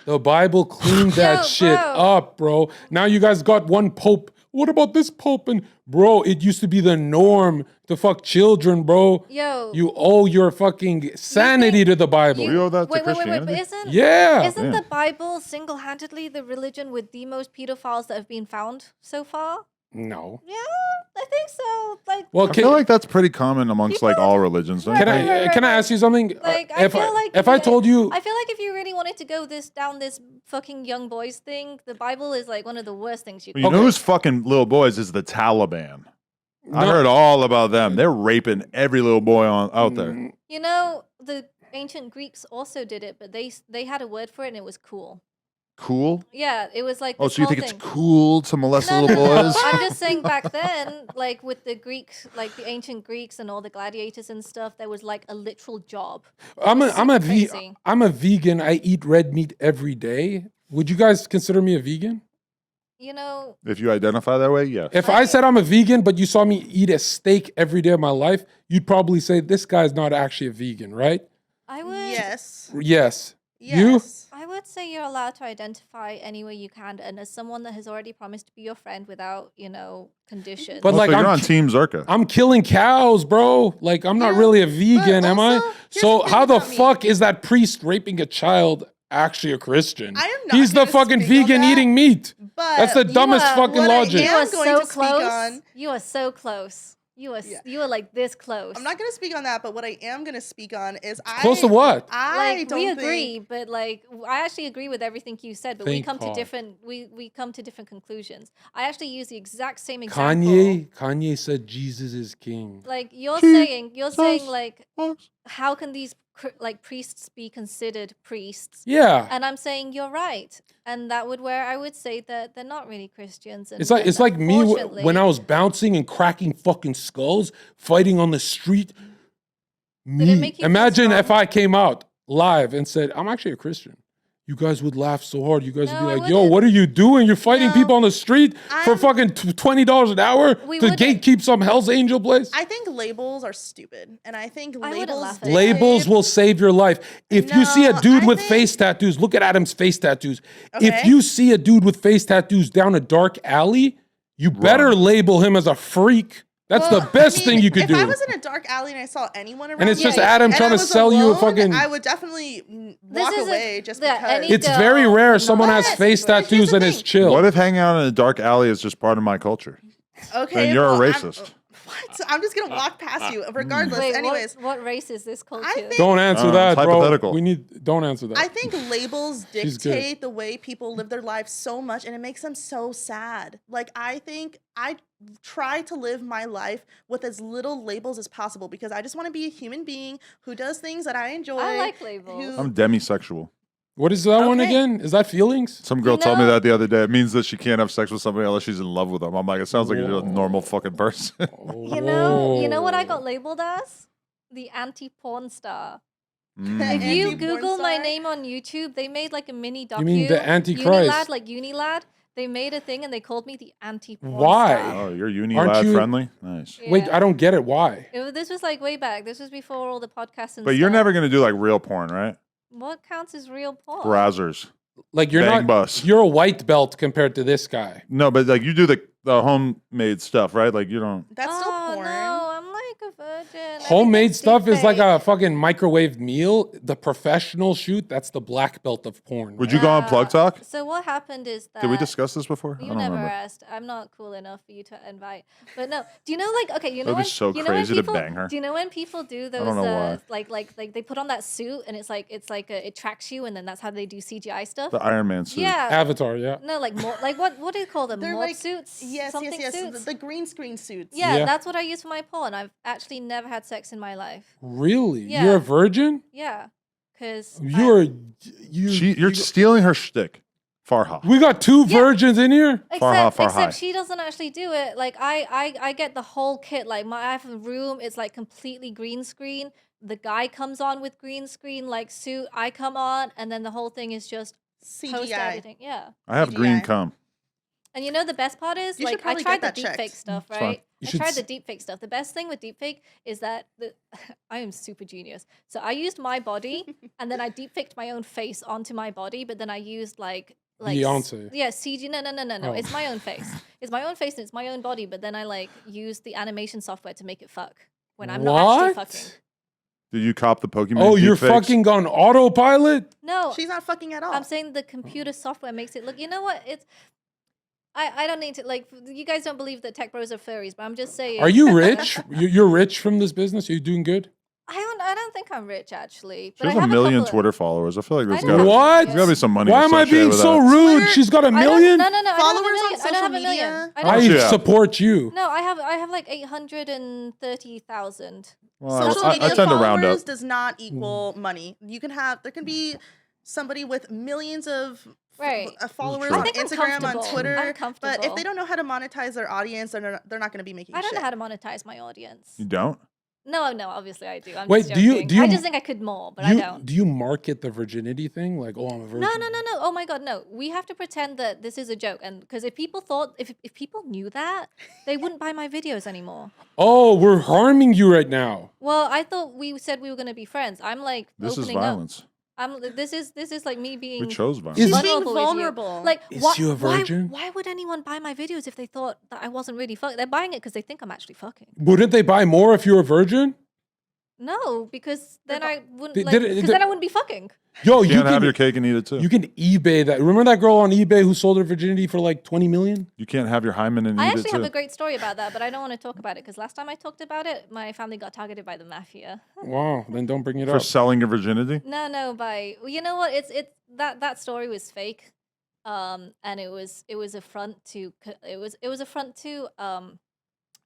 The Bible cleaned that shit up, bro. Now you guys got one pope. What about this pope? And bro, it used to be the norm to fuck children, bro. You owe your fucking sanity to the Bible. We owe that to Christianity. But isn't the Bible single-handedly the religion with the most pedophiles that have been found so far? No. Yeah, I think so. Like, I feel like that's pretty common amongst like all religions. Can I ask you something? Like, if I told you, I feel like if you really wanted to go down this fucking young boys thing, the Bible is like one of the worst things you can. You know who's fucking little boys is the Taliban. I heard all about them. They're raping every little boy out there. You know, the ancient Greeks also did it, but they had a word for it, and it was cool. Cool? Yeah, it was like. Oh, so you think it's cool to molest little boys? I'm just saying back then, like with the Greeks, like the ancient Greeks and all the gladiators and stuff, there was like a literal job. I'm a vegan. I eat red meat every day. Would you guys consider me a vegan? You know, if you identify that way, yes. If I said I'm a vegan, but you saw me eat a steak every day of my life, you'd probably say this guy's not actually a vegan, right? I would. Yes. You? I would say you're allowed to identify any way you can, and as someone that has already promised to be your friend without, conditions. But like, so you're on Team Zherka. I'm killing cows, bro. Like, I'm not really a vegan, am I? So how the fuck is that priest raping a child actually a Christian? I am not. He's the fucking vegan eating meat. That's the dumbest fucking logic. You are so close. You are so close. You are like this close. I'm not going to speak on that, but what I am going to speak on is close to what? We agree, but like I actually agree with everything you said, but we come to different conclusions. I actually use the exact same example. Kanye said Jesus is king. Like you're saying like how can these like priests be considered priests? Yeah. And I'm saying you're right. And that would where I would say that they're not really Christians. And it's like me when I was bouncing and cracking fucking skulls, fighting on the street. Imagine if I came out live and said, I'm actually a Christian. You guys would laugh so hard. You guys would be like, yo, what are you doing? You're fighting people on the street for fucking $20 an hour to gatekeep some Hell's Angel place? I think labels are stupid. And I think labels will save your life. If you see a dude with face tattoos, look at Adam's face tattoos. Okay. If you see a dude with face tattoos down a dark alley, you better label him as a freak. That's the best thing you could do. If I was in a dark alley and I saw anyone around, and it's just Adam trying to sell you a fucking, I would definitely walk away just because. It's very rare someone has face tattoos and is chill. What if hanging out in a dark alley is just part of my culture? Okay, then you're a racist. What? I'm just gonna walk past you, regardless. Wait, Anyways, what race is this culture? think- Don't answer It's that, bro. hypothetical. Don't answer that. I think labels She's good. dictate the way people live their lives so much, and it makes them so sad. Like, I think I try to live my life with as little labels as possible because I just want to be a human being who does things that I enjoy. I like labels. who- I'm demisexual. What is that one Okay. again? Is that feelings? Some girl You told me know- that the other day. It means that she can't have sex with somebody unless she's in love with them. I'm like, it sounds like you're a normal fucking person. You know what I got labeled as? The anti-porn star. Mm. If you Anti-porn Google my star? name on YouTube, they made like a mini docu. You mean the Antichrist? Unilad, like Unilad. They made a thing and they called me the anti-porn Why? star. Oh, you're uni Aren't lad you- friendly? Nice. Wait, Yeah. I don't get it. Why? This was like way back. This was before all the podcasts and But you're stuff. never going to do like real porn, right? What counts as real porn? Brazzers. Like you're Bang not. bus. You're a white belt compared to this guy. No, but like you do the homemade stuff, right? Like you don't. That's still Oh porn. no, I'm like a virgin. Homemade Everything's stuff is like deepfake. a fucking microwave meal. The professional shoot, that's the black belt of porn. Would right? you go on Plug Talk? So what happened is that Did we discuss this before? I You don't never remember. asked. I'm not cool enough for you to invite. But no, do you know like okay, you know That'd be when so you know when crazy to people, bang her. Do you know when people do those don't know why. like they put on that suit and it's like it tracks you and then that's how they do CGI stuff? The Iron Man suit. Yeah. Avatar, yeah. No, like more like what do you call them? They're Morph like suits? Yes, Something yes, yes. suits? The green screen suits. Yeah, Yeah. that's what I use for my porn. I've actually never had sex in my life. Really? Yeah. You're a virgin? Yeah. Cause You're you. You're stealing her shtick. Farha. We got two Yeah. virgins in here. Far high. Except she doesn't actually do it. Like I get the whole kit. Like I have a room. It's like completely green screen. The guy comes on with green screen like suit. I come on, and then the whole thing is just post CGI. editing. Yeah. I have green CGI. cum. And you know the best part is You should like I probably tried get the that deepfake checked. stuff, It's fine. right? You I should tried s- the deepfake stuff. The best thing with deepfake is that I am super genius. So I used my body and then I deepfaked my own face onto my body, but then I used like Beyonce. Yeah, CG. No. Oh. It's my own face. It's my own face and it's my own body. But then I like used the animation software to make it fuck when I'm not actually What? fucking. Did you cop the Pokemon? Oh, you're deepfakes? fucking on autopilot? No, She's not fucking at all. I'm saying the computer software makes it look. You know what? It's. I don't need to like. You guys don't believe that tech bros are furries, but I'm just saying. Are you rich? You're rich from this business? Are you doing good? I don't think I'm rich actually. She But has I a have million couple of- Twitter followers. I feel like there's I know. gotta, What? there's gotta be some money. Why am I associated being with so that. rude? Twitter- She's got a I don't- million? No. I don't have a Followers on million. I don't social have a million. media? I I don't. Yeah. support you. No, I have like 830,000. Well, Social I media tend to round followers up. does not equal money. There can be somebody with millions of Right. followers true. on I think I'm Instagram, on comfortable. Twitter. I'm But if comfortable. they don't know how to monetize their audience, they're not going to be making I don't shit. know how to monetize my audience. You don't? No, obviously I do. I'm Wait, just do you- joking. do you- I just think I could more, but I don't. Do you market the virginity thing? Like, oh, I'm a virgin. No. Oh my god, no. We have to pretend that this is a joke, and because if people knew that, they wouldn't buy my videos anymore. Oh, we're harming you right now. Well, I thought we said we were gonna be friends. I'm like This is opening violence. up. This is like me being We chose violence. Is- She's being vulnerable with you. vulnerable. Like, Is you a virgin? Why would anyone buy my videos if they thought that I wasn't really fucking? They're buying it because they think I'm actually fucking. Wouldn't they buy more if you were a virgin? No, because then I wouldn't. Did- Like, did- because did- then I wouldn't be fucking. Yo, You you can't have can your cake and eat it too. you can eBay that. Remember that girl on eBay who sold her virginity for like 20 million? You can't have your hymen and I eat it actually too. have a great story about that, but I don't want to talk about it because last time I talked about it, my family got targeted by the mafia. Wow, then don't bring it For up. selling your virginity? No, well, you know what? It's that story was fake, and it was a front to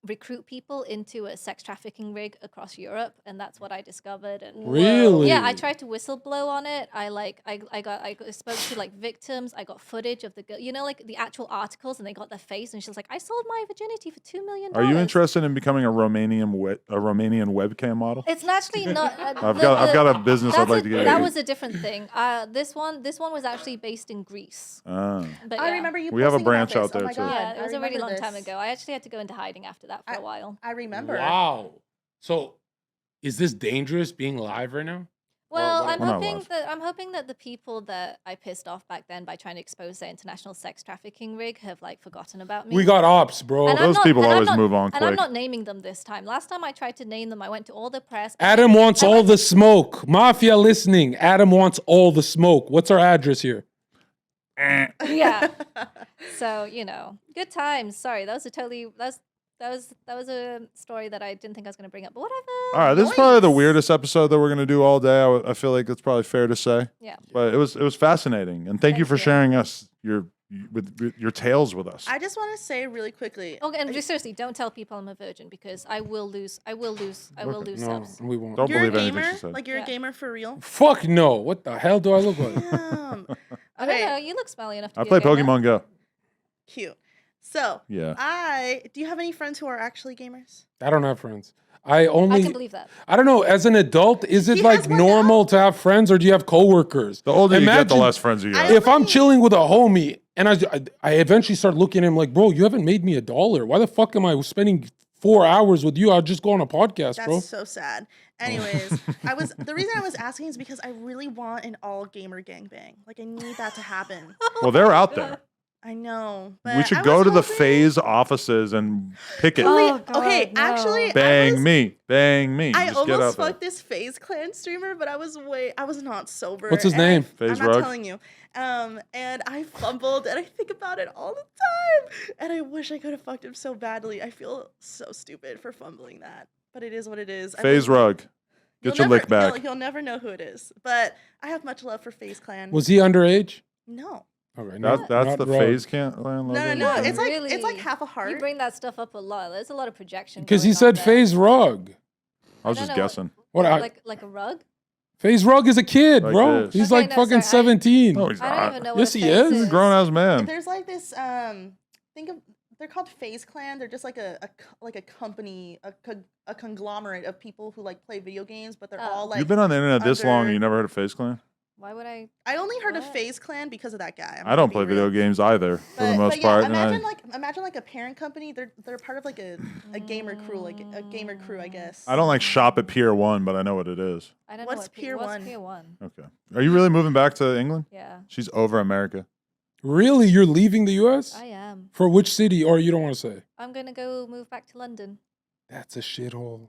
recruit people into a sex trafficking rig across Europe, and that's what I discovered. And Really? yeah, I tried to whistleblow on it. I spoke to like victims. I got footage of the girl, like the actual articles, and they got their face, and she was like, "I sold my virginity for $2 million." Are you interested in becoming a Romanian webcam model? It's actually not. I've got a business I'd like to get That into. was a different thing. This one was actually based in Greece. Ah. But I yeah. remember you. We have a posting about branch this. out there, oh my too. God, Yeah, it I was a really remember long time this. ago. I actually had to go into hiding after that for a while. I remember. Wow. So, is this dangerous being live right now? Well, what- I'm We're not hoping that the people that I pissed off back then by trying to expose their international sex trafficking rig have like forgotten about me. We got ops, bro. And I'm Those not- people and I'm always not- move on And I'm quick. not naming them this time. Last time I tried to name them, I went to all the press. Adam wants I all went- the smoke. Mafia listening. Adam wants all the smoke. What's our address here? Yeah. So good times. Sorry, that was that was a story that I didn't think I was going to bring up, but whatever. All right, this is probably the weirdest episode that we're gonna do all day. I feel like that's probably fair to say. Yeah. But it was fascinating, and thank you for Thank you. sharing us your tales with us. I just want to say really quickly. Okay, and just seriously, don't tell people I'm a virgin because I will lose No, subs. we won't. Don't You're a believe anything gamer? she said. Like you're Yeah. a gamer for real? Fuck no. What the hell do I look like? Damn. I don't know. Okay, You look smelly enough to I be play a gamer. Pokemon Go. cute. So, Yeah. do you have any friends who are actually gamers? I don't have friends. I I can believe that. don't know. As an adult, is it He like has one normal to have friends, or do you have coworkers? The older you get, the Imagine- less friends you I- got. If I'm chilling with a homie and I eventually start looking at him like, bro, you haven't made me $1. Why the fuck am I spending 4 hours with you? I'll just go on a podcast, That's bro. so sad. Anyways, the reason I was asking is because I really want an all gamer gangbang. Like I need that to happen. Well, they're out there. I know. But We should I go was to the hoping- FaZe offices and pick it. Oh, okay, God, no. actually, Bang me. Bang me. I Just get out almost there. fucked this FaZe Clan streamer, but I was not sober. What's his and name? FaZe I'm not Rug? telling you. And I fumbled, and I think about it all the time. And I wish I could have fucked him so badly. I feel so stupid for fumbling that, but it is what it is. I FaZe mean, Rug. you'll Get your never- lick back. You'll never know who it is, but I have much love for FaZe Clan. Was he underage? No. Okay, That's the Rug. FaZe can't land No, no, logo? no. No, It's like really. half a heart. You bring that stuff up a lot. There's a lot of projection. Because he going on said there. FaZe Rug. I was I don't just know. guessing. What? Like a rug? FaZe Rug is a kid, Like bro. this. He's Okay, like no, fucking sorry, 17. No, he's I don't not. even know what Yes, a he phase is. He's a grown ass man. There's like this they're called FaZe Clan. They're just like a company, a conglomerate of people who like play video games, but they're Oh. all like You've been on the internet this long and under- you never heard of FaZe Clan? Why would I? I only heard of What? FaZe Clan because of that guy. I don't play video games either, for the most yeah, part. and imagine like a parent company. They're part of like a gamer crew, like a gamer crew, I guess. I don't like shop at Pier 1, but I know what it is. I don't What's know what Pier what's 1? Pier 1? Okay. Are you really moving back to England? Yeah, She's over America. Really? You're leaving the US? I am. For which city? Or you don't want to say? I'm gonna go move back to London. That's a shithole.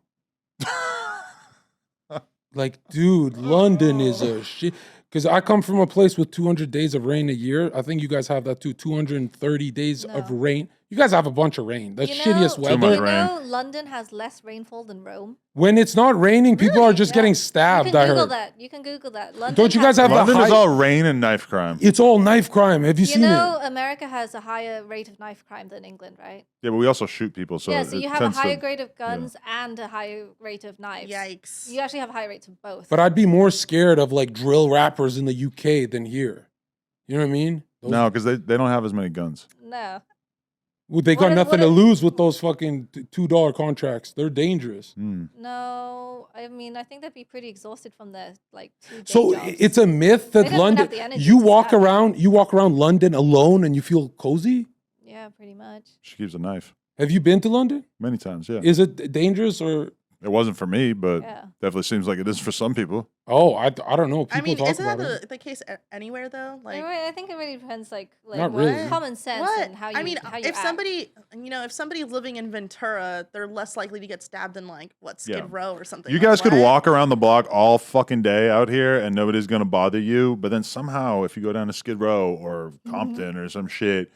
Like, dude, London is a shit. Because I come from a place with 200 days of rain a year. I think you guys have that too. 230 days of No. rain. You guys have a bunch of rain. The You shittiest know, Too much you weather. rain. know, London has less rainfall than Rome. When it's not raining, people are just Yeah. getting You stabbed, can I Google heard. that. You can Google that. London Don't you guys have the London is high- all rain and knife crime. It's all knife crime. Have you You seen know, it? America has a higher rate of knife crime than England, right? Yeah, but we also shoot people, so yeah, so it you have a tends higher to, grade of guns and a higher rate of knives. Yikes. You actually have higher rates of both. But I'd be more scared of like drill rappers in the UK than here. You know what I mean? Those- No, because they don't have as many guns. No. Well, they What got if- nothing what to if- lose with those fucking $2 contracts. They're dangerous. Mm. No, I mean, I think they'd be pretty exhausted from their like 2 day So jobs. it's a myth They that don't even London. have the energy You to walk stab. around London alone and you feel cozy. Yeah, pretty much. She keeps a knife. Have you been to London? Many times, yeah. Is it dangerous or? It wasn't for me, but Yeah. definitely seems like it is for some people. Oh, I don't know. People I mean, talk isn't about that it. the case anywhere though? Like I think it really depends, like Not really. common sense what? and how you. I mean, how you if act. somebody, if somebody's living in Ventura, they're less likely to get stabbed than like Skid Yeah. Row or something. You Like, guys could what? walk around the block all fucking day out here and nobody's going to bother you. But then somehow, if you go down to Skid Row or Compton or some shit,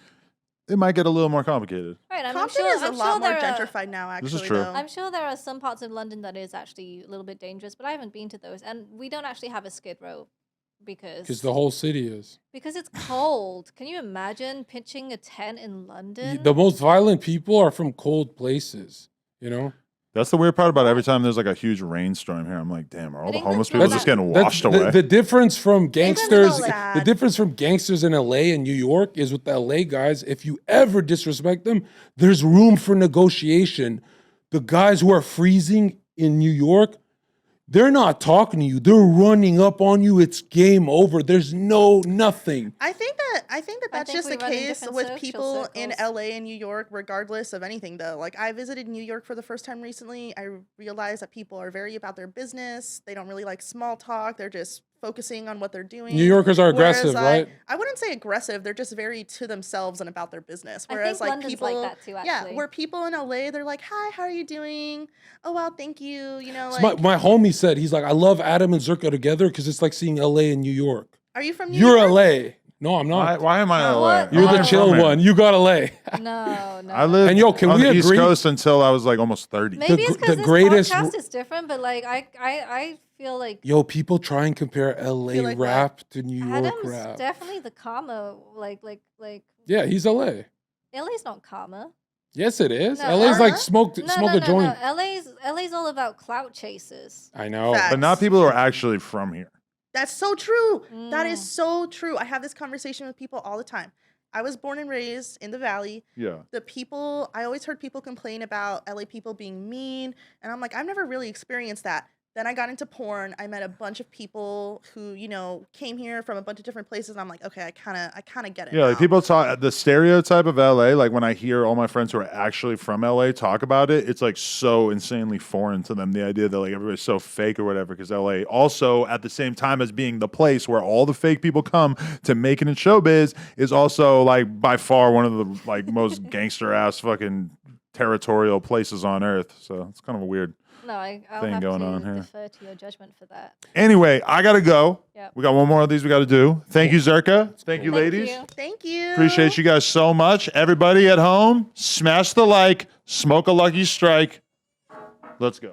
it might get a little more complicated. Right, I'm Compton sure, is a I'm lot sure more there are- gentrified now. Actually, This is true. though. I'm sure there are some parts of London that is actually a little bit dangerous, but I haven't been to those, and we don't actually have a Skid Row Because the whole city is. because it's cold. Can you imagine pitching a tent in London? The most violent people are from cold places. You know. That's the weird part about every time there's like a huge rainstorm here. I'm like, damn, are all But the England's homeless not people that- just getting That's washed the, away? The difference from gangsters, not the bad. difference from gangsters in LA and New York is with the LA guys. If you ever disrespect them, there's room for negotiation. The guys who are freezing in New York, they're not talking to you. They're running up on you. It's game over. There's nothing. I think that's think just we the run in case different with social people in circles. LA and New York, regardless of anything. Though, like I visited New York for the first time recently, I realized that people are very about their business. They don't really like small talk. They're just focusing on what they're doing. New Yorkers are aggressive, Whereas right? I wouldn't say aggressive. They're just very to themselves and about their business. I Whereas think like London's people, like that too, yeah, actually. where people in LA, they're like, "Hi, how are you doing? Oh wow, thank you." You know, So like, my homie said, he's like, I love Adam and Zherka together because it's like seeing LA and New York. are you from New You're York? LA. No, I'm not. Why am I in LA? What? You're I'm the from chill here. one. You gotta lay. No, no. I lived And yo, can on we the East agree- Coast until I was like almost 30. Maybe the it's because this greatest- podcast is different, but like I feel like Yo, people try and compare LA Feel like rap to New York Adam's rap. definitely the calmer. Like Yeah, he's LA. LA's not calmer. Yes, it is. No, LA's like uh-huh. smoke a joint. No. LA's all about clout chasers. I know. Fact. But not people who are actually from here. That's so true. That is Mm. so true. I have this conversation with people all the time. I was born and raised in the Valley. Yeah. I always heard people complain about LA people being mean. And I'm like, I've never really experienced that. Then I got into porn. I met a bunch of people who, came here from a bunch of different places. And I'm like, okay, I kind of get it. Yeah, like now. people talk the stereotype of LA, like when I hear all my friends who are actually from LA talk about it, it's like so insanely foreign to them. The idea that like everybody's so fake or whatever, because LA also at the same time as being the place where all the fake people come to make it in showbiz is also like by far one of the like most gangster ass fucking territorial places on earth. So it's kind of a weird No, I'll thing have going to on here. defer to your judgment for that. Anyway, I gotta go. Yep. We got one more of these we gotta do. Thank you, Zherka. Thank you, Thank ladies. you. Thank you. Appreciate you guys so much. Everybody at home, smash the like, smoke a lucky strike. Let's go.